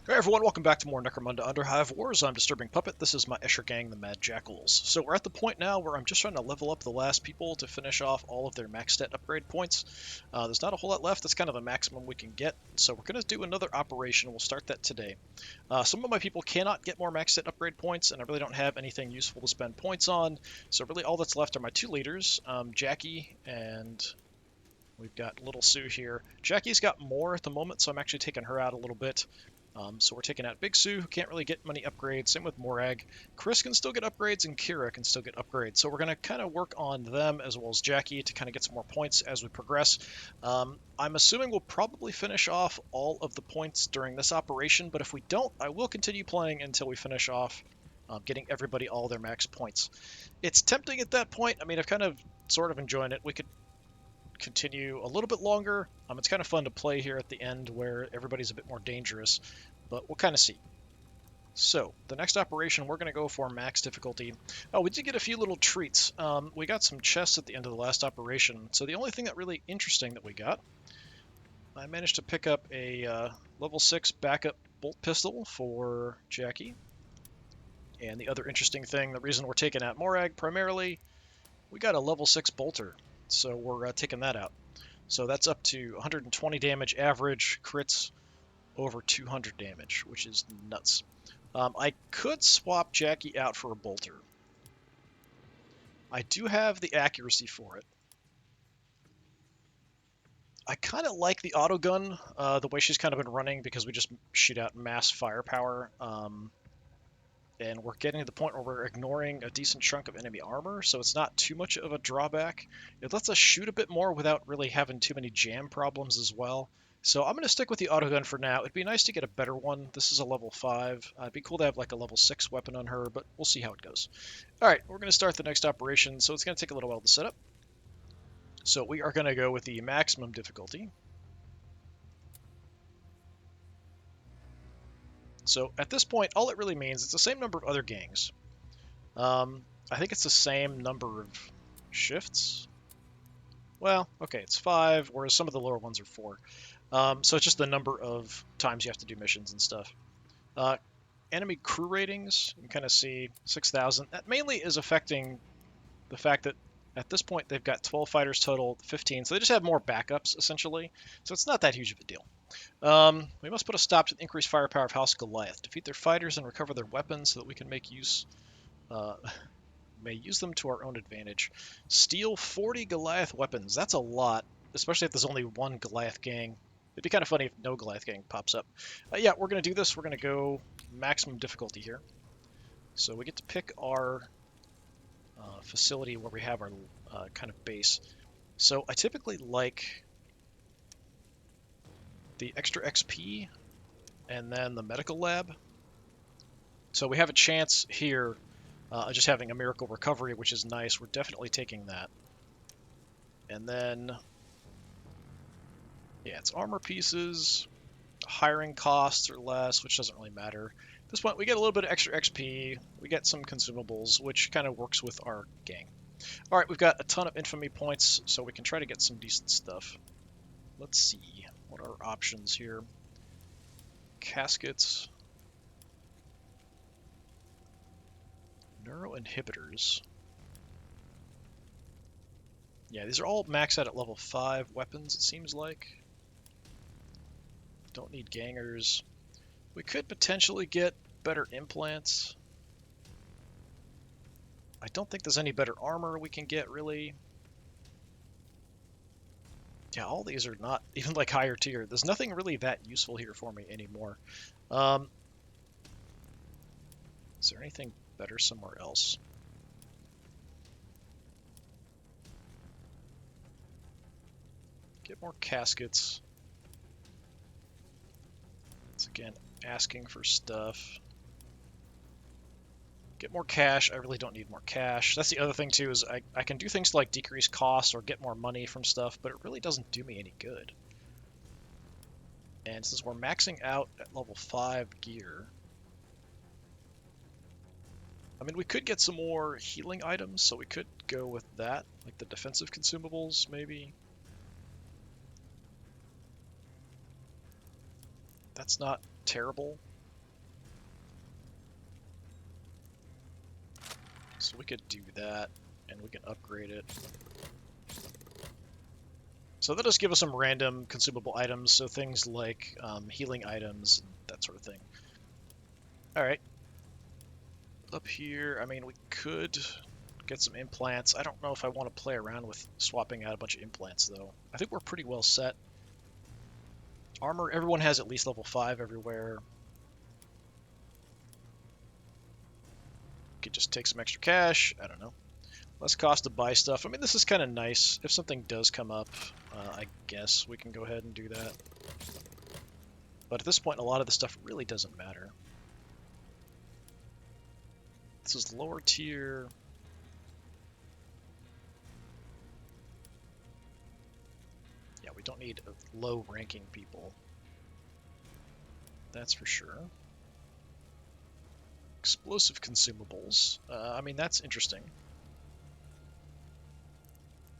Hey everyone, welcome back to more Necromunda Underhive Wars. I'm DisturbingPuppet. This is my Escher gang, the Mad Jackals. So we're at the point now where I'm just trying to level up the last people to finish off all of their max stat upgrade points. There's not a whole lot left. That's kind of the maximum we can get. So we're going to do another operation. We'll start that today. Some of my people cannot get more max stat upgrade points, and I really don't have anything useful to spend points on. So really all that's left are my two leaders, Jackie and... we've got Little Sue here. Jackie's got more at the moment, so I'm actually taking her out a little bit. So we're taking out Big Sue, who can't really get many upgrades. Same with Morag. Chris can still get upgrades, and Kira can still get upgrades. So we're going to kind of work on them as well as Jackie to kind of get some more points as we progress. I'm assuming we'll probably finish off all of the points during this operation, but if we don't, I will continue playing until we finish off getting everybody all their max points. It's tempting at that point. I mean, I've kind of sort of enjoying it. We could continue a little bit longer. It's kind of fun to play here at the end where everybody's a bit more dangerous, but we'll kind of see. So, the next operation, we're going to go for max difficulty. Oh, we did get a few little treats. We got some chests at the end of the last operation, so the only thing that really interesting that we got, I managed to pick up a level 6 backup bolt pistol for Jackie. And the other interesting thing, the reason we're taking out Morag primarily, we got a level 6 bolter. So we're taking that out. So that's up to 120 damage average, crits over 200 damage, which is nuts. I could swap Jackie out for a bolter. I do have the accuracy for it. I kind of like the autogun, the way she's kind of been running, because we just shoot out mass firepower. And we're getting to the point where we're ignoring a decent chunk of enemy armor, so it's not too much of a drawback. It lets us shoot a bit more without really having too many jam problems as well. So I'm going to stick with the autogun for now. It'd be nice to get a better one. This is a level 5. It'd be cool to have like a level 6 weapon on her, but we'll see how it goes. Alright, we're going to start the next operation, so it's going to take a little while to set up. So we are going to go with the maximum difficulty. So at this point, all it really means, it's the same number of other gangs. I think it's the same number of shifts. Well, okay, it's 5, whereas some of the lower ones are 4. So it's just the number of times you have to do missions and stuff. Enemy crew ratings, you can kind of see 6,000. That mainly is affecting the fact that at this point they've got 12 fighters total, 15, so they just have more backups, essentially. So it's not that huge of a deal. We must put a stop to the increased firepower of House Goliath. Defeat their fighters and recover their weapons so that we can make use... may use them to our own advantage. Steal 40 Goliath weapons. That's a lot, especially if there's only one Goliath gang. It'd be kind of funny if no Goliath gang pops up. Yeah, we're going to do this. We're going to go maximum difficulty here. So we get to pick our facility where we have our kind of base. So I typically like the extra XP and then the medical lab. So we have a chance here just having a miracle recovery, which is nice. We're definitely taking that. And then, yeah, it's armor pieces. Hiring costs are less, which doesn't really matter. At this point, we get a little bit of extra XP. We get some consumables, which kind of works with our gang. All right, we've got a ton of infamy points, so we can try to get some decent stuff. Let's see. What are our options here? Caskets. Neuroinhibitors. Yeah, these are all maxed out at level 5 weapons, it seems like. Don't need gangers. We could potentially get better implants. I don't think there's any better armor we can get, really. Yeah, all these are not even like higher tier. There's nothing really that useful here for me anymore. Is there anything better somewhere else? Get more caskets. It's again asking for stuff. Get more cash. I really don't need more cash. That's the other thing too, is I can do things to like decrease costs or get more money from stuff, but it really doesn't do me any good. And since we're maxing out at level 5 gear, I mean, we could get some more healing items, so we could go with that, like the defensive consumables, maybe. That's not terrible. we could do that, and we can upgrade it. So that'll just give us some random consumable items, so things like healing items and that sort of thing. Alright. Up here, I mean, we could get some implants. I don't know if I want to play around with swapping out a bunch of implants, though. I think we're pretty well set. Armor, everyone has at least level 5 everywhere. Could just take some extra cash. I don't know. Less cost to buy stuff. I mean, this is kind of nice. If something does come up, I guess we can go ahead and do that. But at this point, a lot of the stuff really doesn't matter. This is lower tier. Yeah, we don't need low-ranking people. That's for sure. Explosive consumables. I mean, that's interesting.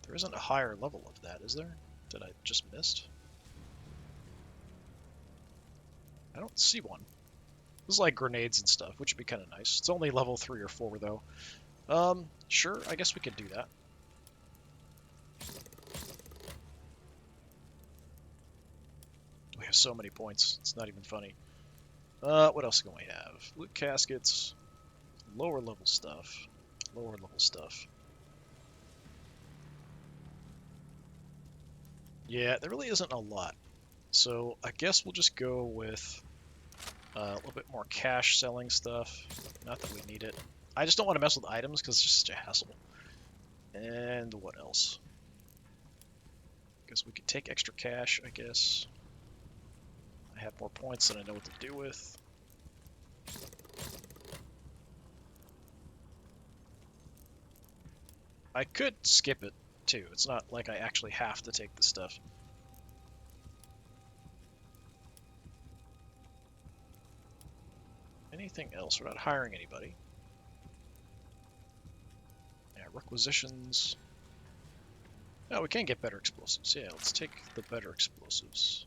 There isn't a higher level of that, is there? Did I just miss? I don't see one. This is like grenades and stuff, which would be kind of nice. It's only level 3 or 4, though. Sure, I guess we could do that. We have so many points, it's not even funny. What else can we have? Loot caskets, lower level stuff, lower level stuff. Yeah, there really isn't a lot. So I guess we'll just go with a little bit more cash selling stuff. Not that we need it. I just don't want to mess with items because it's just such a hassle. And what else? Guess we could take extra cash, I guess. I have more points than I know what to do with. I could skip it, too. It's not like I actually have to take the stuff. Anything else? We're not hiring anybody. Yeah, requisitions. No, we can get better explosives. Yeah, let's take the better explosives.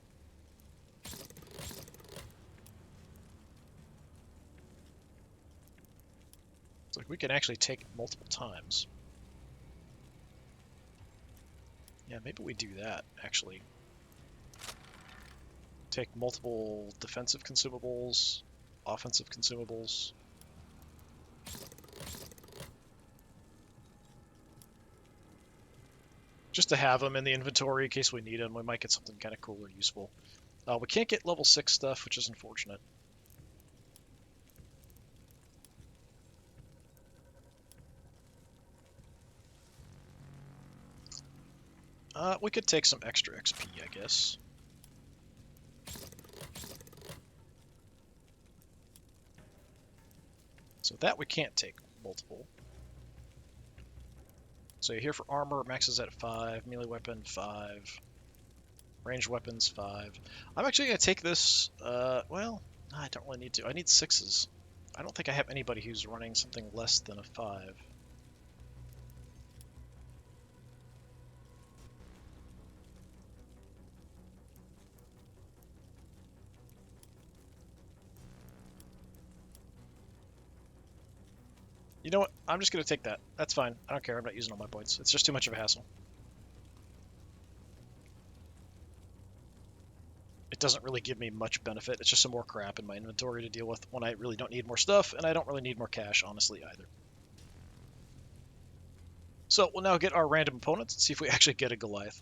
It's like we can actually take multiple times. Yeah, maybe we do that, actually. Take multiple defensive consumables, offensive consumables. Just to have them in the inventory in case we need them. We might get something kind of cool or useful. We can't get level 6 stuff, which is unfortunate. We could take some extra XP, I guess. So that we can't take multiple. So here for armor, maxes at 5, melee weapon 5, ranged weapons 5. I'm actually going to take this, well, I don't really need to. I need 6s. I don't think I have anybody who's running something less than a 5. You know what? I'm just going to take that. That's fine. I don't care. I'm not using all my points. It's just too much of a hassle. It doesn't really give me much benefit. It's just some more crap in my inventory to deal with when I really don't need more stuff, and I don't really need more cash, honestly, either. So we'll now get our random opponents and see if we actually get a Goliath.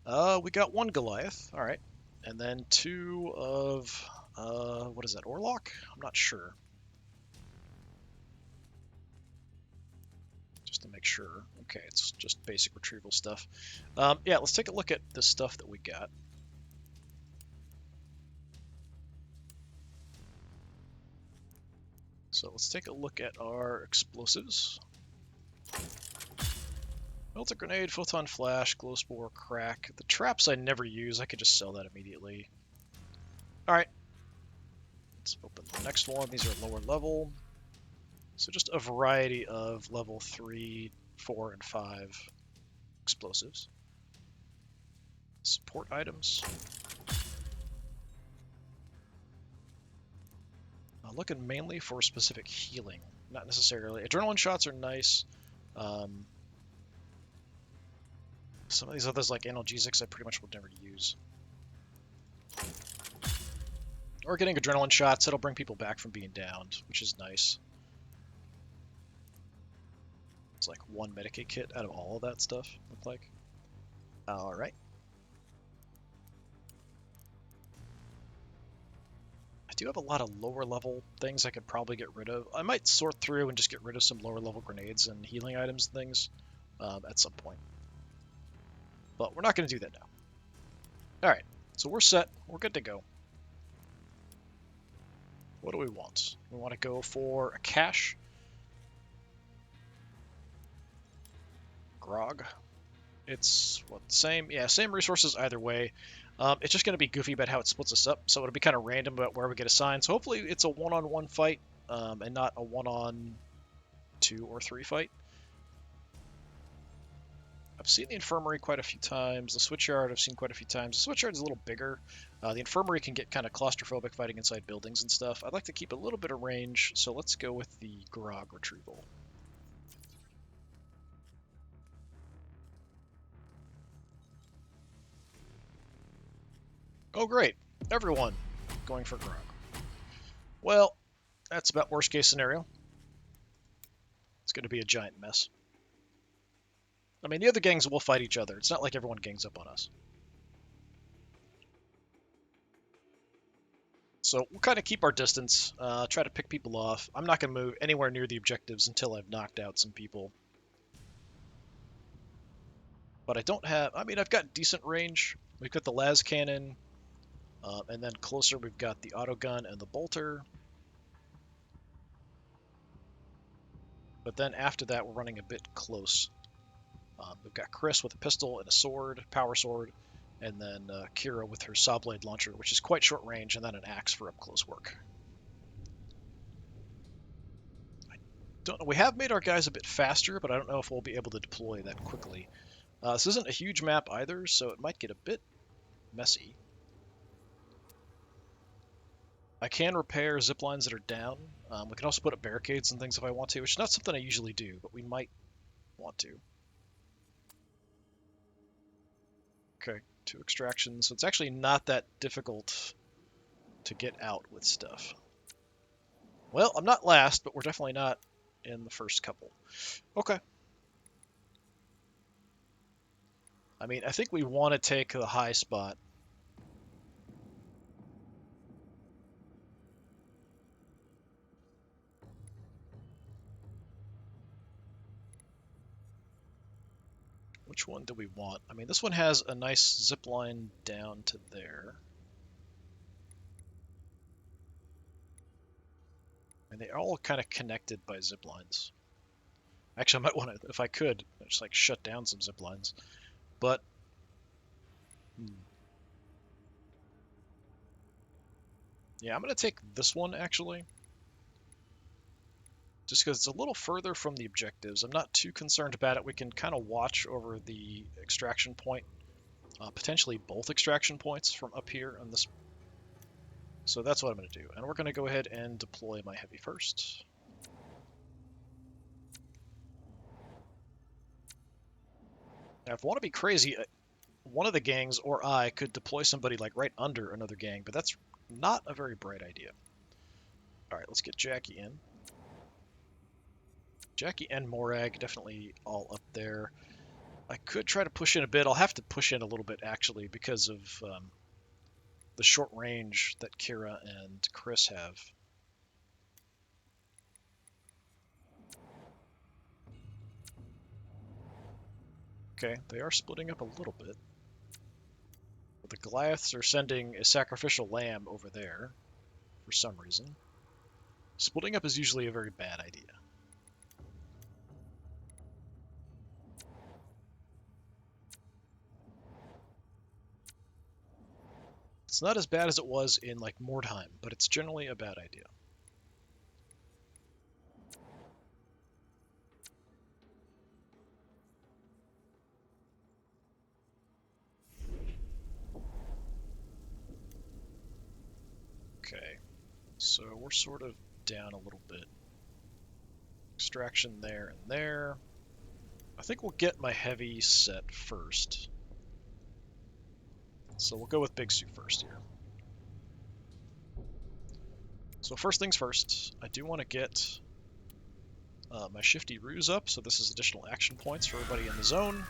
We got 1 Goliath. All right. And then 2 of, what is that, Orlok? I'm not sure. Just to make sure. Okay, it's just basic retrieval stuff. Yeah, let's take a look at the stuff that we got. So let's take a look at our explosives. Melter grenade, photon flash, glow spore, crack. The traps I never use. I could just sell that immediately. All right. Let's open the next one. These are lower level. So just a variety of level 3, 4, and 5 explosives. Support items. Looking mainly for specific healing. not necessarily. Adrenaline shots are nice. Um, some of these others, like analgesics, I pretty much would never use. Or getting adrenaline shots, it'll bring people back from being downed, which is nice. It's like one Medicaid kit out of all of that stuff, look like. Alright. I do have a lot of lower level things I could probably get rid of. I might sort through and just get rid of some lower level grenades and healing items and things at some point. But we're not going to do that now. Alright, so we're set. We're good to go. What do we want? We want to go for a cache. Grog. It's what, same? Yeah, same resources either way. It's just going to be goofy about how it splits us up, so it'll be kind of random about where we get assigned. So hopefully it's a one-on-one fight and not a one-on-2 or 3 fight. I've seen the infirmary quite a few times. The switchyard I've seen quite a few times. The switchyard is a little bigger. The infirmary can get kind of claustrophobic fighting inside buildings and stuff. I'd like to keep a little bit of range, so let's go with the Grog retrieval. Oh great, everyone going for Grog. Well, that's about worst case scenario. It's going to be a giant mess. I mean, the other gangs will fight each other. It's not like everyone gangs up on us. So we'll kind of keep our distance, try to pick people off. I'm not going to move anywhere near the objectives until I've knocked out some people. But I don't have... I mean, I've got decent range. We've got the las cannon, and then closer we've got the autogun and the bolter. But then after that, we're running a bit close. We've got Chris with a pistol and a sword, power sword, and then Kira with her saw blade launcher, which is quite short range, and then an axe for up close work. I don't know. We have made our guys a bit faster, but I don't know if we'll be able to deploy that quickly. This isn't a huge map either, so it might get a bit messy. I can repair zip lines that are down. We can also put up barricades and things if I want to, which is not something I usually do, but we might want to. Okay, 2 extractions. So it's actually not that difficult to get out with stuff. Well, I'm not last, but we're definitely not in the first couple. Okay. I mean, I think we want to take the high spot. Which one do we want? I mean, this one has a nice zip line down to there. And they're all kind of connected by zip lines. Actually, I might want to, if I could, just like shut down some zip lines. But, yeah, I'm going to take this one, actually. Just because it's a little further from the objectives. I'm not too concerned about it. We can kind of watch over the extraction point. Potentially both extraction points from up here on this. So that's what I'm going to do. And we're going to go ahead and deploy my heavy first. Now, if I want to be crazy, one of the gangs or I could deploy somebody like right under another gang, but that's not a very bright idea. All right, let's get Jackie in. Jackie and Morag definitely all up there. I could try to push in a bit. I'll have to push in a little bit, actually, because of the short range that Kira and Chris have. Okay, they are splitting up a little bit. But the Goliaths are sending a sacrificial lamb over there for some reason. Splitting up is usually a very bad idea. It's not as bad as it was in, like, Mordheim, but it's generally a bad idea. Okay, so we're sort of down a little bit. extraction there and there. I think we'll get my heavy set first. So we'll go with Big Sue first here. So first things first, I do want to get my Shifty Ruse up, so this is additional action points for everybody in the zone.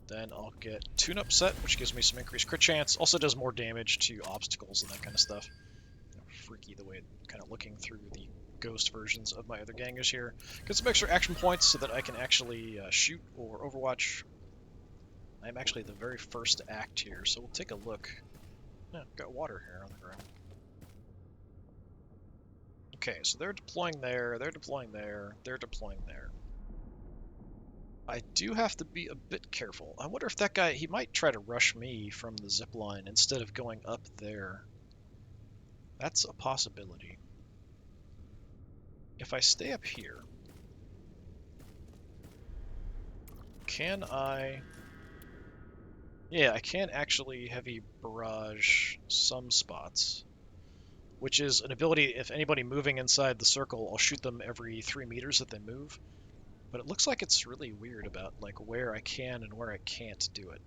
Then I'll get Tune-Up Set, which gives me some increased crit chance. Also does more damage to obstacles and that kind of stuff. Freaky the way it's kind of looking through the ghost versions of my other gangers here. Get some extra action points so that I can actually shoot or overwatch. I'm actually the very first to act here, so we'll take a look. Yeah, got water here on the ground. Okay, so they're deploying there, they're deploying there, they're deploying there. I do have to be a bit careful. I wonder if that guy, he might try to rush me from the zip line instead of going up there. That's a possibility. If I stay up here, can I... Yeah, I can actually heavy barrage some spots, which is an ability, if anybody moving inside the circle, I'll shoot them every 3 meters that they move. But it looks like it's really weird about like where I can and where I can't do it.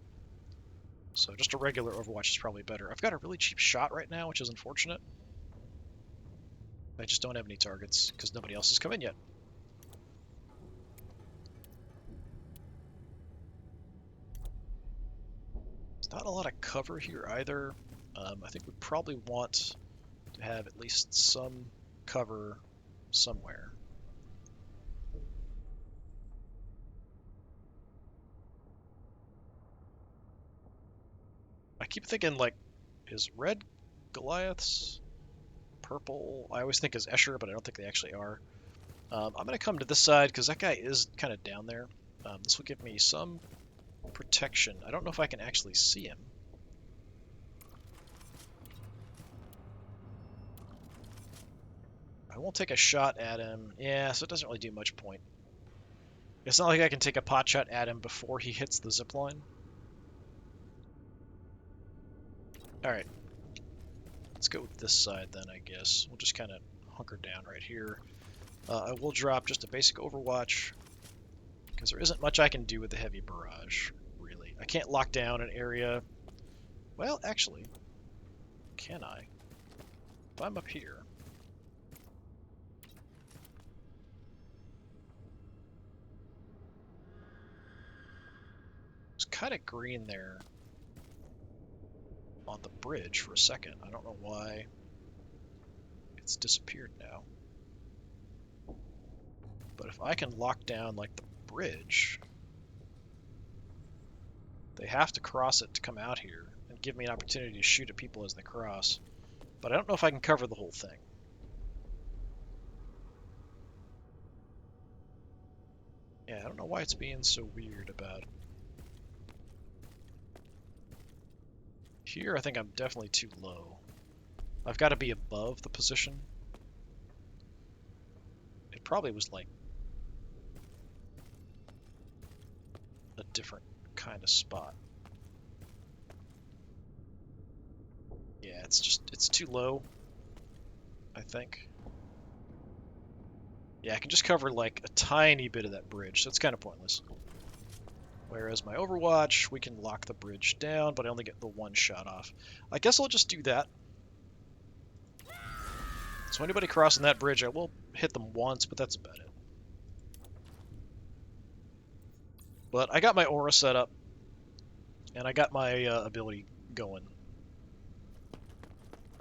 So just a regular Overwatch is probably better. I've got a really cheap shot right now, which is unfortunate. I just don't have any targets because nobody else has come in yet. There's not a lot of cover here either. I think we probably want to have at least some cover somewhere. I keep thinking, like, is red Goliaths? Purple? I always think is Escher, but I don't think they actually are. I'm going to come to this side because that guy is kind of down there. This will give me some protection. I don't know if I can actually see him. I won't take a shot at him. Yeah, so it doesn't really do much point. It's not like I can take a pot shot at him before he hits the zipline. Alright. Let's go with this side then, I guess. We'll just kind of hunker down right here. I will drop just a basic Overwatch, because there isn't much I can do with the heavy barrage, really. I can't lock down an area. Well, actually, can I? If I'm up here... It's kind of green there on the bridge for a second. I don't know why it's disappeared now. But if I can lock down, like, the bridge, they have to cross it to come out here and give me an opportunity to shoot at people as they cross. But I don't know if I can cover the whole thing. Yeah, I don't know why it's being so weird about it. Here, I think I'm definitely too low. I've got to be above the position. It probably was like a different kind of spot. Yeah, it's too low, I think. Yeah, I can just cover like a tiny bit of that bridge, so it's kind of pointless. Whereas my Overwatch, we can lock the bridge down, but I only get the one shot off. I guess I'll just do that. So anybody crossing that bridge, I will hit them once, but that's about it. But I got my aura set up, and I got my ability going.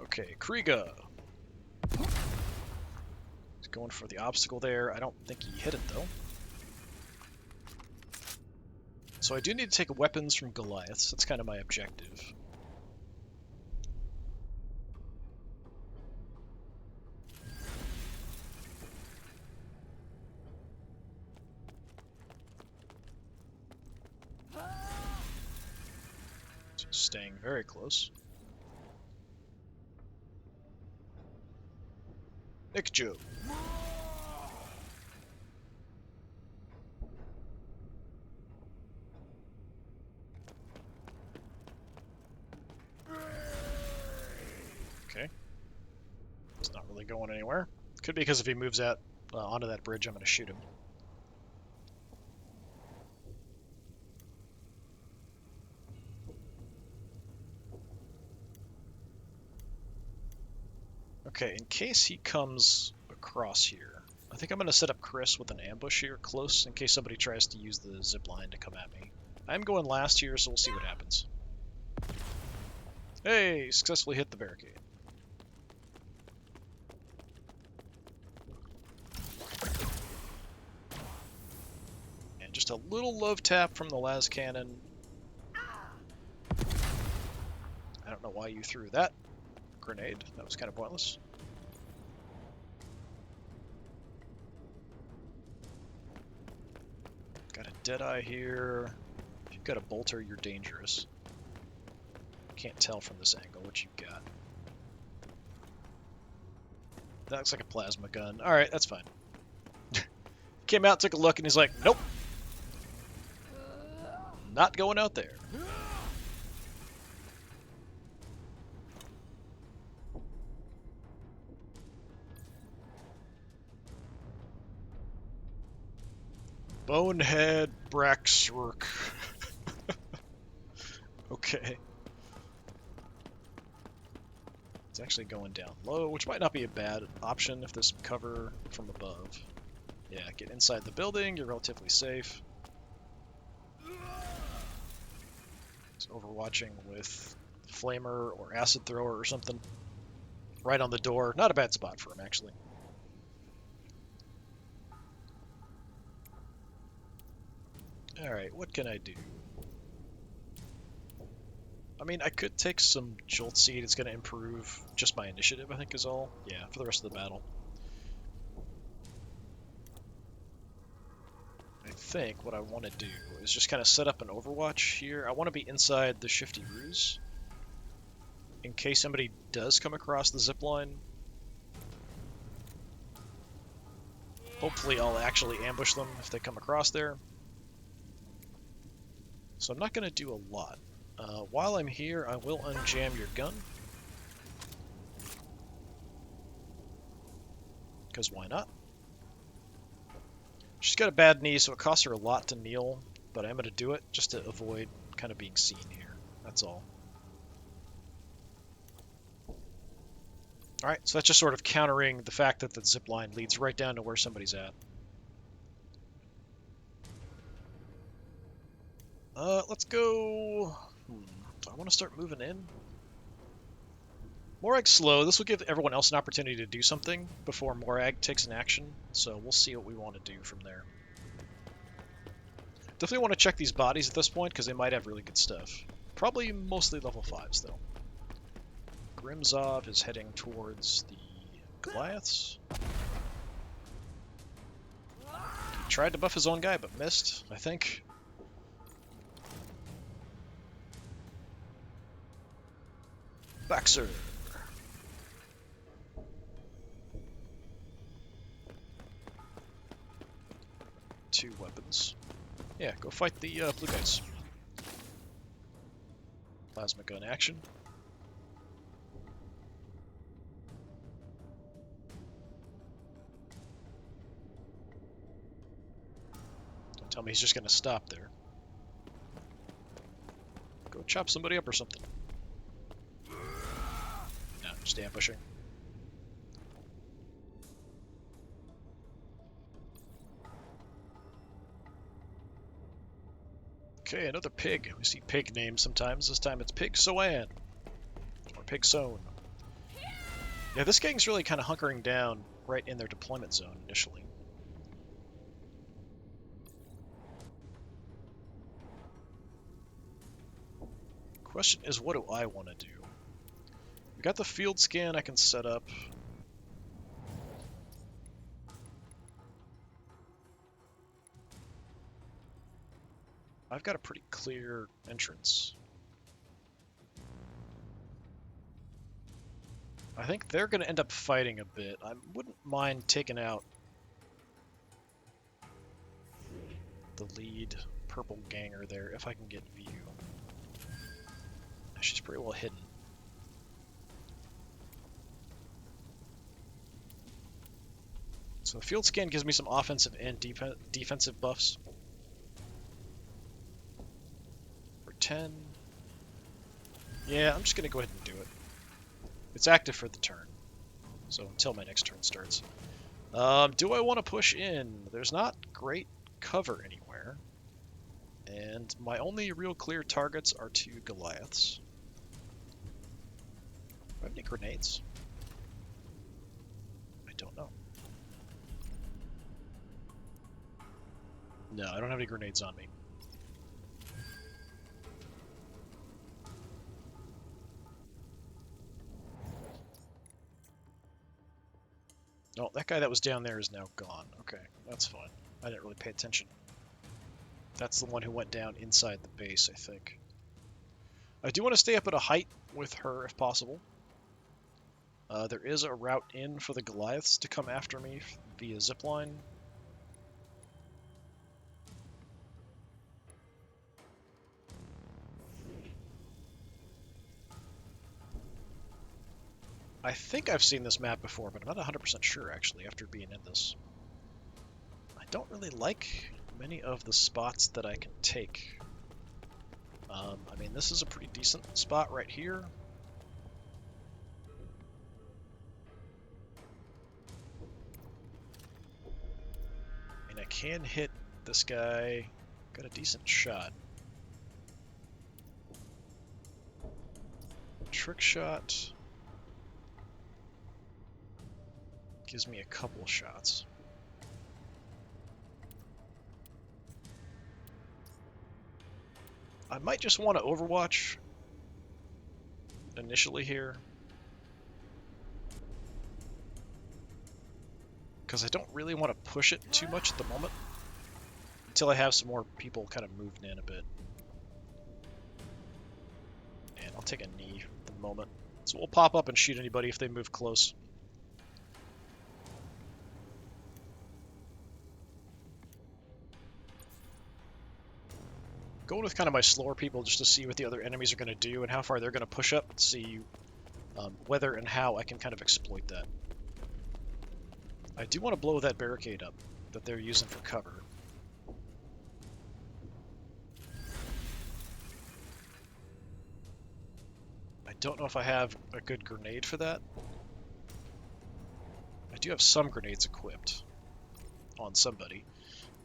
Okay, Kriega. He's going for the obstacle there. I don't think he hit it, though. So I do need to take weapons from Goliaths. That's kind of my objective. Just staying very close. Nick Joe. Okay. really going anywhere. Could be because if he moves out onto that bridge, I'm going to shoot him. Okay, in case he comes across here, I think I'm going to set up Chris with an ambush here close in case somebody tries to use the zip line to come at me. I'm going last here, so we'll see what happens. Hey, successfully hit the barricade. And just a little love tap from the las cannon. I don't know why you threw that grenade. That was kind of pointless. Got a Deadeye here. If you've got a bolter, you're dangerous. Can't tell from this angle what you've got. That looks like a plasma gun. Alright, that's fine. Came out, took a look, and he's like, nope. Not going out there. Bonehead Braxwork. Okay. It's actually going down low, which might not be a bad option if there's some cover from above. Yeah, get inside the building, you're relatively safe. He's overwatching with Flamer or Acid Thrower or something. Right on the door. Not a bad spot for him, actually. Alright, what can I do? I mean, I could take some Jolt Seed. It's going to improve just my initiative, I think is all. Yeah, for the rest of the battle. I think what I want to do is just kind of set up an overwatch here. I want to be inside the Shifty Ruse. In case somebody does come across the zipline. Hopefully I'll actually ambush them if they come across there. So I'm not going to do a lot. While I'm here, I will unjam your gun. Because why not? She's got a bad knee, so it costs her a lot to kneel, but I'm going to do it just to avoid kind of being seen here. That's all. Alright, so that's just sort of countering the fact that the zipline leads right down to where somebody's at. Let's go... I want to start moving in. Morag's slow. This will give everyone else an opportunity to do something before Morag takes an action, so we'll see what we want to do from there. Definitely want to check these bodies at this point, because they might have really good stuff. Probably mostly level 5s, though. Grimzov is heading towards the Goliaths. He tried to buff his own guy, but missed, I think. Baxter. Two weapons. Yeah, go fight the blue guys. Plasma gun action. Don't tell me he's just gonna stop there. Go chop somebody up or something. No, just ambushing. Okay, another pig. We see pig names sometimes. This time it's Pig Soan. Or Pig Soan. Yeah, this gang's really kind of hunkering down right in their deployment zone initially. Question is, what do I want to do? We got the field scan I can set up. I've got a pretty clear entrance. I think they're going to end up fighting a bit. I wouldn't mind taking out the lead purple ganger there if I can get view. She's pretty well hidden. So field scan gives me some offensive and defensive buffs. For 10. Yeah, I'm just going to go ahead and do it. It's active for the turn, so until my next turn starts. Do I want to push in? There's not great cover anywhere. And my only real clear targets are 2 Goliaths. Do I have any grenades? I don't know. No, I don't have any grenades on me. Oh, that guy that was down there is now gone. Okay, that's fine. I didn't really pay attention. That's the one who went down inside the base, I think. I do want to stay up at a height with her if possible. There is a route in for the Goliaths to come after me via zipline. I think I've seen this map before, but I'm not 100% sure, actually, after being in this. I don't really like many of the spots that I can take. I mean, this is a pretty decent spot right here. And I can hit this guy. Got a decent shot. Trick shot gives me a couple shots. I might just want to overwatch initially here, because I don't really want to push it too much at the moment until I have some more people kind of moving in a bit. And I'll take a knee at the moment. So we'll pop up and shoot anybody if they move close. Going with kind of my slower people just to see what the other enemies are going to do and how far they're going to push up, to see whether and how I can kind of exploit that. I do want to blow that barricade up that they're using for cover. I don't know if I have a good grenade for that. I do have some grenades equipped on somebody.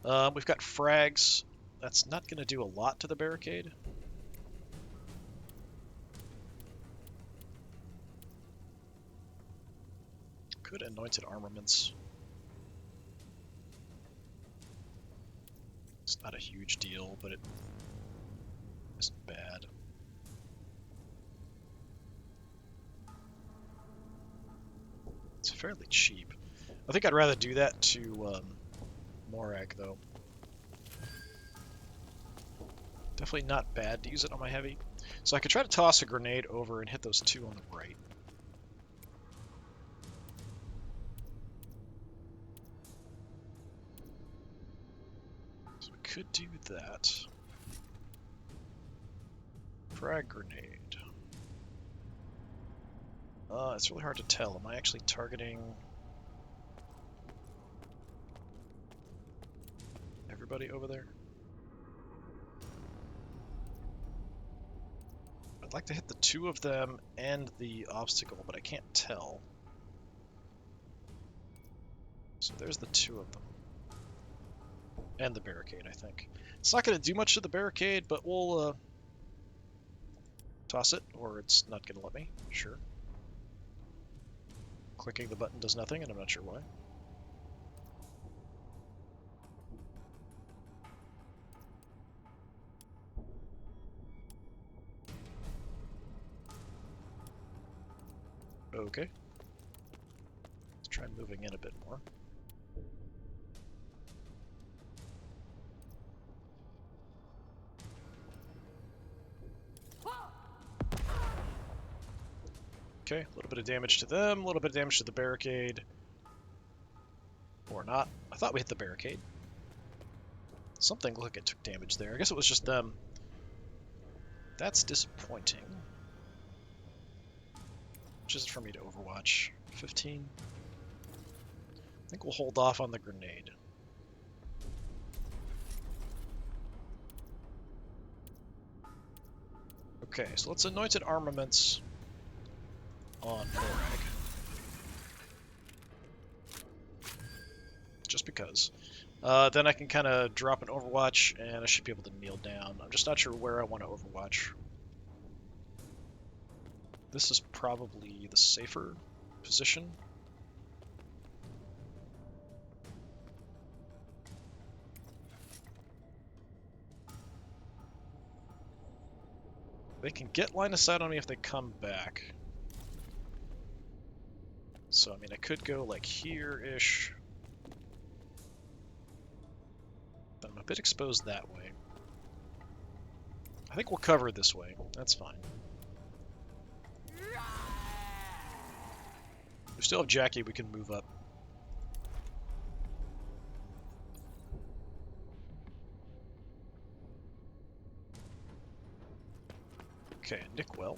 We've got frags. That's not going to do a lot to the barricade. Good anointed armaments. It's not a huge deal, but it isn't bad. It's fairly cheap. I think I'd rather do that to Morag, though. Definitely not bad to use it on my heavy. So I could try to toss a grenade over and hit those 2 on the right. So we could do that. Frag grenade. It's really hard to tell. Am I actually targeting everybody over there? I'd like to hit the 2 of them and the obstacle, but I can't tell. So there's the 2 of them. And the barricade, I think. It's not going to do much to the barricade, but we'll toss it, or it's not going to let me. Sure. Clicking the button does nothing, and I'm not sure why. Okay. Let's try moving in a bit more. Okay, a little bit of damage to them, a little bit of damage to the barricade. Or not. I thought we hit the barricade. Something looked like it took damage there. I guess it was just them. That's disappointing. Which is it for me to overwatch? 15? think we'll hold off on the grenade. Okay, so let's anointed armaments on Morag. Just because. Then I can kind of drop an Overwatch, and I should be able to kneel down. I'm just not sure where I want to Overwatch. This is probably the safer position. They can get line of sight on me if they come back. So, I mean, I could go like here-ish. But I'm a bit exposed that way. I think we'll cover this way. That's fine. We still have Jackie, we can move up. Okay, Nickwell.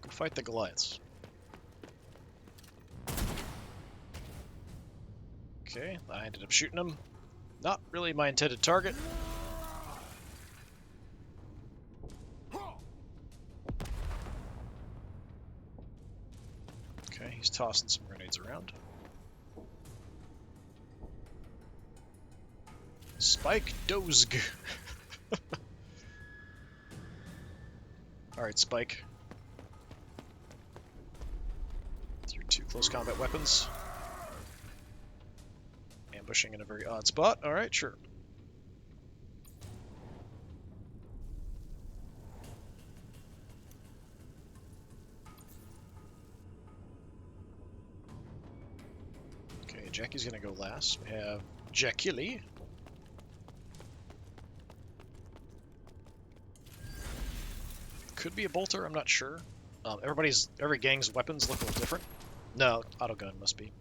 Go fight the Goliaths. Okay, I ended up shooting him. Not really my intended target. Okay, he's tossing some grenades around. Spike Dozg. Alright, Spike. With your two close combat weapons. Ambushing in a very odd spot. Alright, sure. Okay, Jackie's gonna go last. We have Jackilly. Could be a bolter, I'm not sure. Every gang's weapons look a little different. No, autogun must be.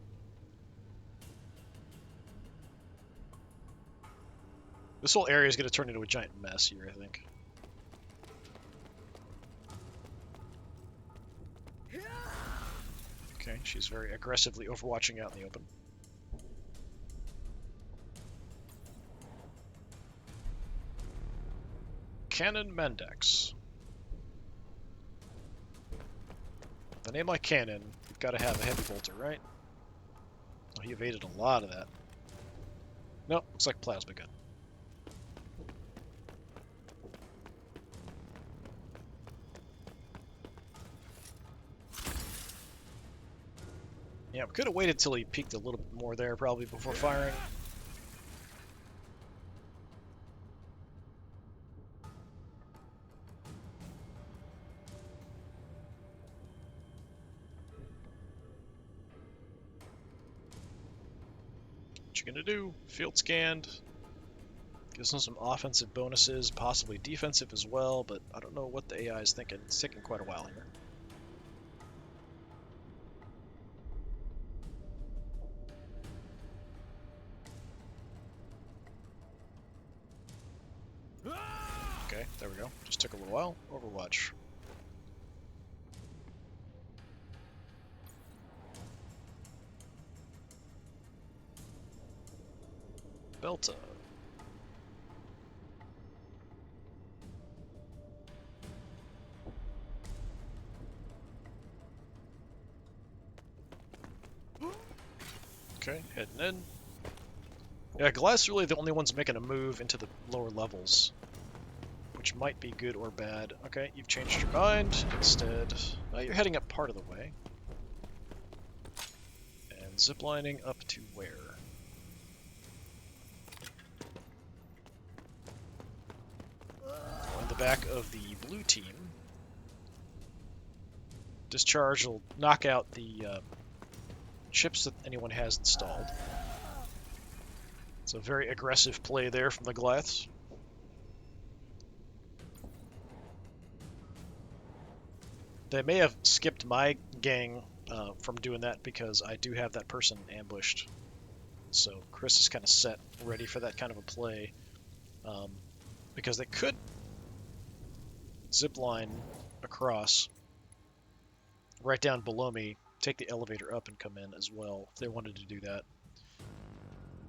This whole area is going to turn into a giant mess here, I think. Okay, she's very aggressively overwatching out in the open. Cannon Mendex. The name like cannon, you've got to have a heavy bolter, right? Oh, he evaded a lot of that. Nope, looks like plasma gun. Yeah, we could have waited till he peeked a little bit more there, probably, before firing. What you gonna do? Field scanned. Gives him some offensive bonuses, possibly defensive as well, but I don't know what the AI is thinking. It's taking quite a while here. Okay, there we go. Just took a little while. Overwatch. Belta. Okay, heading in. Yeah, Glass really the only ones making a move into the lower levels, which might be good or bad. Okay, you've changed your mind. Instead, you're heading up part of the way. And ziplining up to where? On the back of the blue team. Discharge will knock out the chips that anyone has installed. It's a very aggressive play there from the Goliaths. They may have skipped my gang from doing that because I do have that person ambushed. So Chris is kind of set, ready for that kind of a play. Because they could zipline across right down below me take the elevator up and come in as well if they wanted to do that.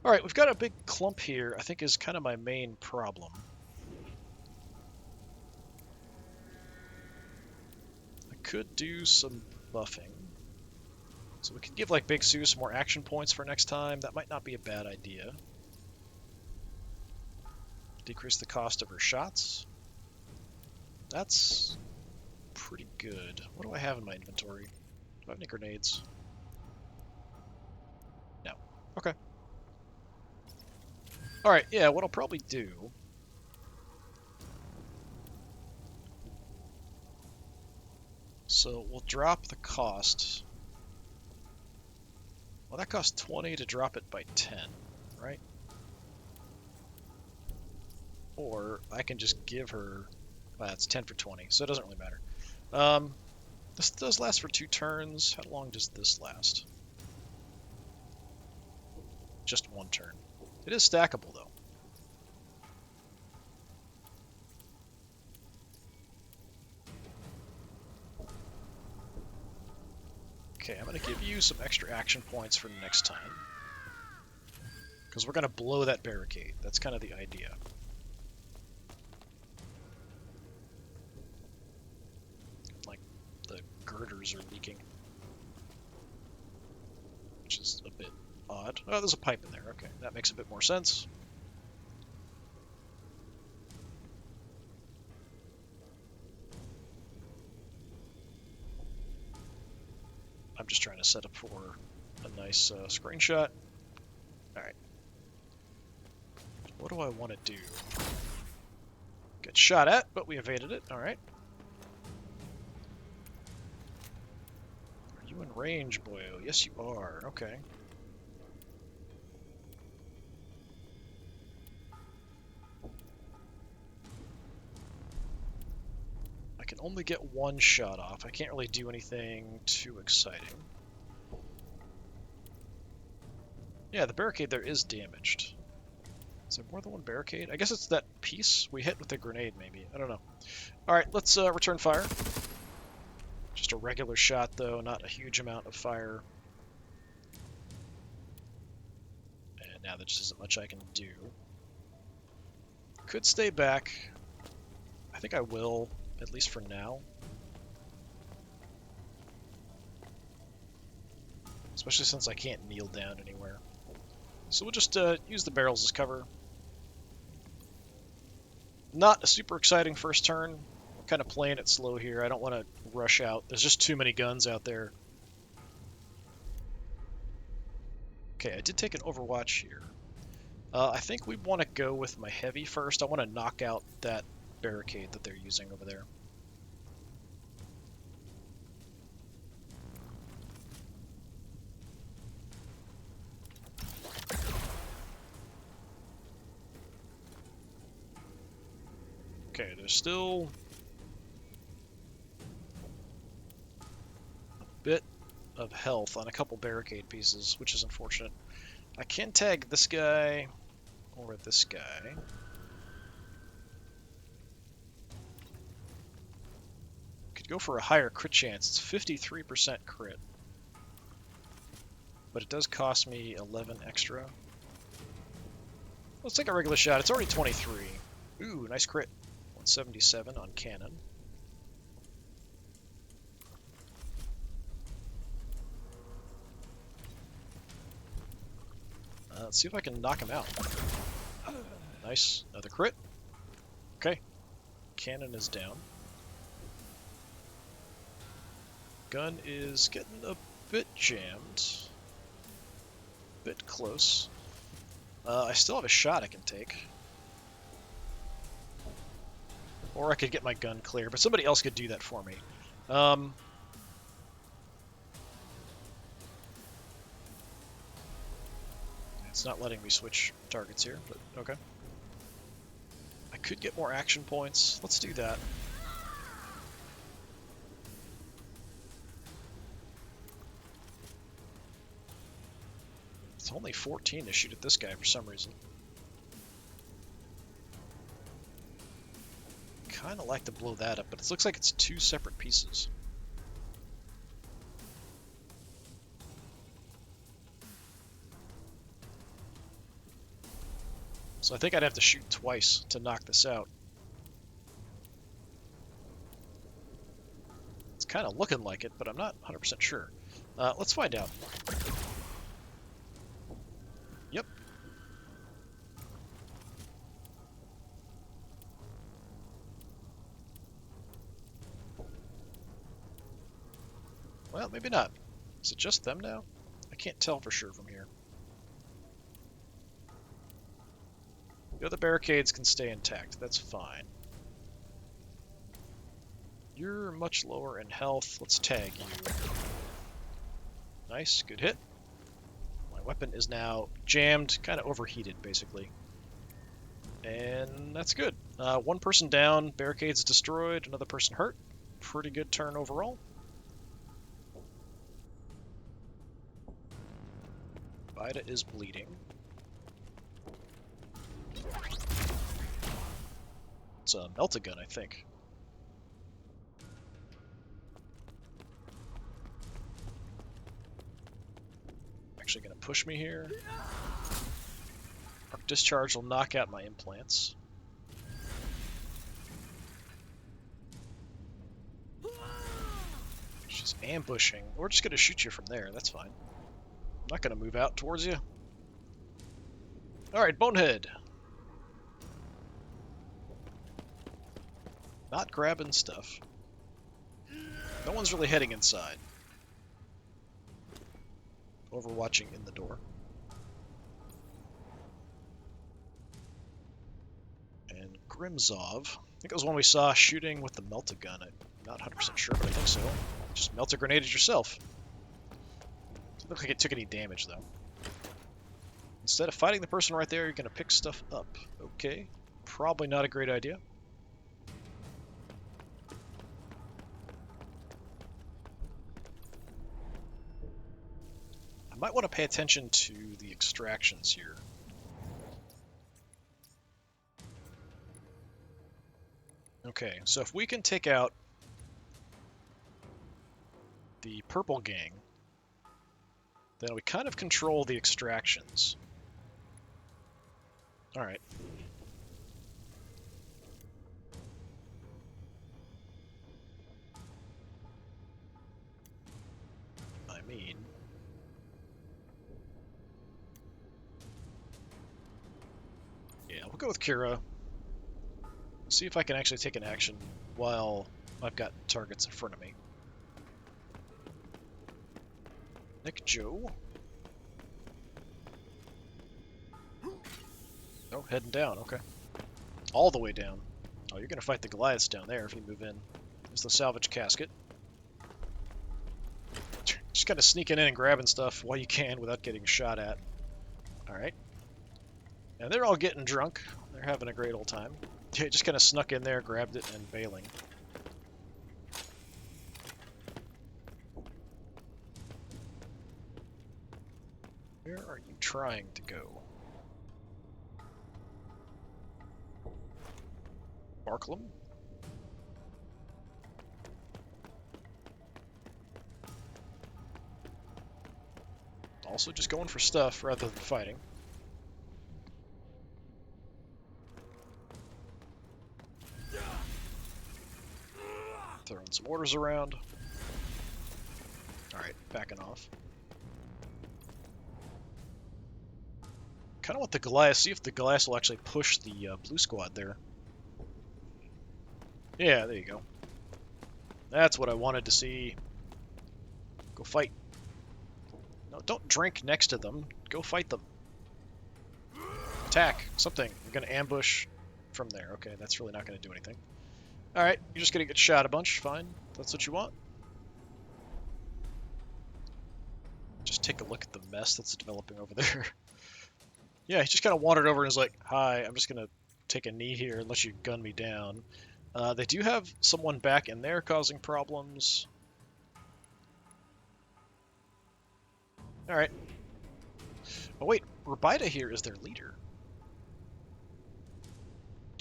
All right, we've got a big clump here. I think is kind of my main problem. I could do some buffing. So we could give like Big Sue some more action points for next time. That might not be a bad idea. Decrease the cost of her shots. That's pretty good. What do I have in my inventory? Do I have any grenades? No. Okay. Alright, yeah, what I'll probably do... So we'll drop the cost. Well, that costs 20 to drop it by 10, right? Or I can just give her... it's 10 for 20, so it doesn't really matter. This does last for 2 turns. How long does this last? Just 1 turn. It is stackable, though. Okay, I'm going to give you some extra action points for next time. Because we're going to blow that barricade. That's kind of the idea. Like, the girders are leaking. Which is a bit odd. Oh, there's a pipe in there. Okay, that makes a bit more sense. I'm just trying to set up for a nice screenshot. Alright. What do I want to do? Get shot at, but we evaded it. Alright. Are you in range, boyo? Yes, you are. Okay. I can only get 1 shot off. I can't really do anything too exciting. Yeah, the barricade there is damaged. Is there more than 1 barricade? I guess it's that piece we hit with the grenade, maybe. I don't know. Alright, let's return fire. Just a regular shot, though, not a huge amount of fire. And now there just isn't much I can do. Could stay back. I think I will, at least for now. Especially since I can't kneel down anywhere. So we'll just use the barrels as cover. Not a super exciting first turn. I'm kind of playing it slow here. I don't want to rush out. There's just too many guns out there. Okay, I did take an overwatch here. I think we want to go with my heavy first. I want to knock out that barricade that they're using over there. Okay, there's still a bit of health on a couple barricade pieces, which is unfortunate. I can tag this guy or this guy. Could go for a higher crit chance. It's 53% crit. But it does cost me 11 extra. Let's take a regular shot. It's already 23. Ooh, nice crit. 177 on cannon. Let's see if I can knock him out. Nice. Another crit. Okay. Cannon is down. Gun is getting a bit jammed. Bit close. I still have a shot I can take. Or I could get my gun clear, but somebody else could do that for me. It's not letting me switch targets here, but okay. I could get more action points. Let's do that. It's only 14 to shoot at this guy for some reason. Kind of like to blow that up, but it looks like it's 2 separate pieces. So I think I'd have to shoot twice to knock this out. It's kind of looking like it, but I'm not 100% sure. Let's find out. Yep. Well, maybe not. Is it just them now? I can't tell for sure from here. The other barricades can stay intact. That's fine. You're much lower in health. Let's tag you. Nice, good hit. My weapon is now jammed, kind of overheated, basically. And that's good. One person down, barricades destroyed, another person hurt. Pretty good turn overall. Vida is bleeding. It's a melt-a-gun, I think. Actually going to push me here. Arc discharge will knock out my implants. She's ambushing. We're just going to shoot you from there. That's fine. I'm not going to move out towards you. Alright, Bonehead. Not grabbing stuff. No one's really heading inside. Overwatching in the door. And Grimzov. I think it was one we saw shooting with the melt-a-gun. I'm not 100% sure, but I think so. Just melt-a-grenaded yourself. Doesn't look like it took any damage, though. Instead of fighting the person right there, you're going to pick stuff up. Okay. Probably not a great idea. I might want to pay attention to the extractions here. Okay, so if we can take out the purple gang, then we kind of control the extractions. Alright. I mean... yeah, we'll go with Kira. See if I can actually take an action while I've got targets in front of me. Nick Joe. Oh, heading down, okay. All the way down. Oh, you're going to fight the Goliaths down there if you move in. There's the salvage casket. Just kind of sneaking in and grabbing stuff while you can without getting shot at. Alright. And they're all getting drunk. They're having a great old time. Just kind of snuck in there, grabbed it, and bailing. Where are you trying to go? Barklem? Also just going for stuff rather than fighting. Throwing some orders around. Alright, backing off. Kind of want the Goliath, see if the Goliath will actually push the blue squad there. Yeah, there you go. That's what I wanted to see. Go fight. No, don't drink next to them. Go fight them. Attack. Something. You're going to ambush from there. Okay, that's really not going to do anything. Alright, you're just going to get shot a bunch. Fine. That's what you want. Just take a look at the mess that's developing over there. Yeah, he just kind of wandered over and was like, hi, I'm just going to take a knee here and let you gun me down. They do have someone back in there causing problems. Alright. Oh wait, Rubida here is their leader.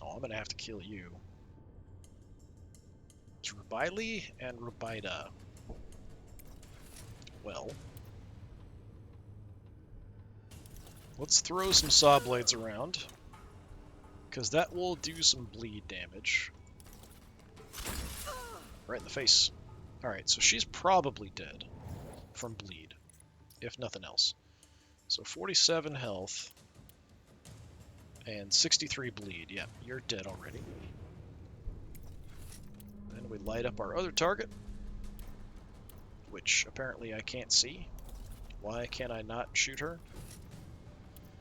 Oh, I'm going to have to kill you. It's Rubili and Rubida. Well. Let's throw some saw blades around. because that will do some bleed damage. Right in the face. Alright, so she's probably dead from bleed, if nothing else. So 47 health and 63 bleed. Yeah, you're dead already. Then we light up our other target, which apparently I can't see. Why can I not shoot her?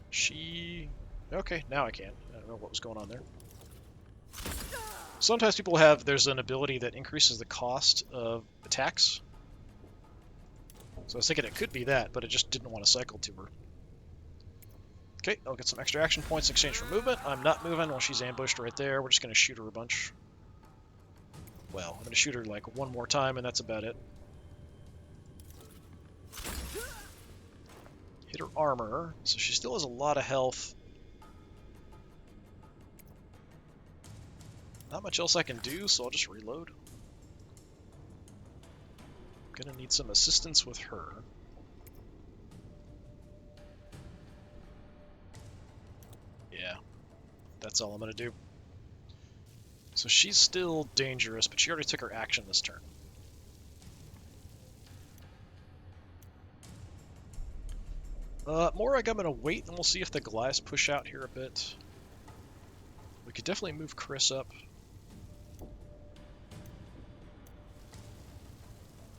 She... Okay, now I can. I don't know what was going on there. Sometimes people have... There's an ability that increases the cost of attacks. So I was thinking it could be that, but it just didn't want to cycle to her. Okay, I'll get some extra action points in exchange for movement. I'm not moving while she's ambushed right there. We're just going to shoot her a bunch. Well, I'm going to shoot her like one more time, and that's about it. Hit her armor, so she still has a lot of health. Not much else I can do, so I'll just reload. Gonna need some assistance with her. Yeah, that's all I'm gonna do. So she's still dangerous, but she already took her action this turn. Morag, I'm gonna wait and we'll see if the Goliaths push out here a bit. We could definitely move Chris up.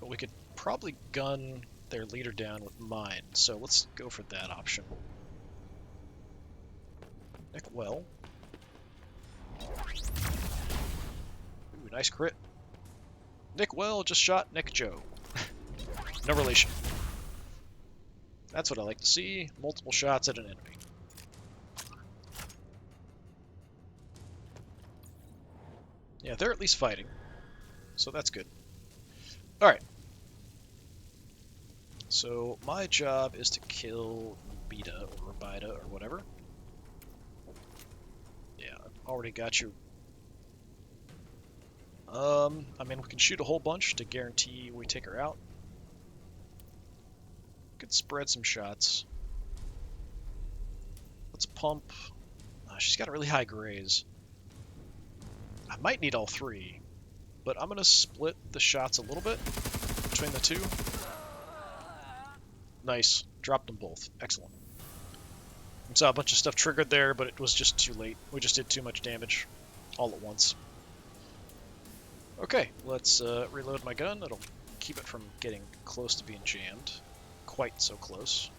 But we could probably gun their leader down with mine, so let's go for that option. Nick well. Ooh, nice crit. Nick well just shot Nick Joe. No relation. That's what I like to see. Multiple shots at an enemy. Yeah, they're at least fighting. So that's good. Alright. So my job is to kill Beta or Rabida or whatever. Yeah, I've already got you. I mean, we can shoot a whole bunch to guarantee we take her out. Could spread some shots. Let's pump. She's got a really high graze. I might need all three, but I'm going to split the shots a little bit between the two. Nice. Dropped them both. Excellent. I saw a bunch of stuff triggered there, but it was just too late. We just did too much damage all at once. Okay, let's reload my gun. It'll keep it from getting close to being jammed. Quite so close.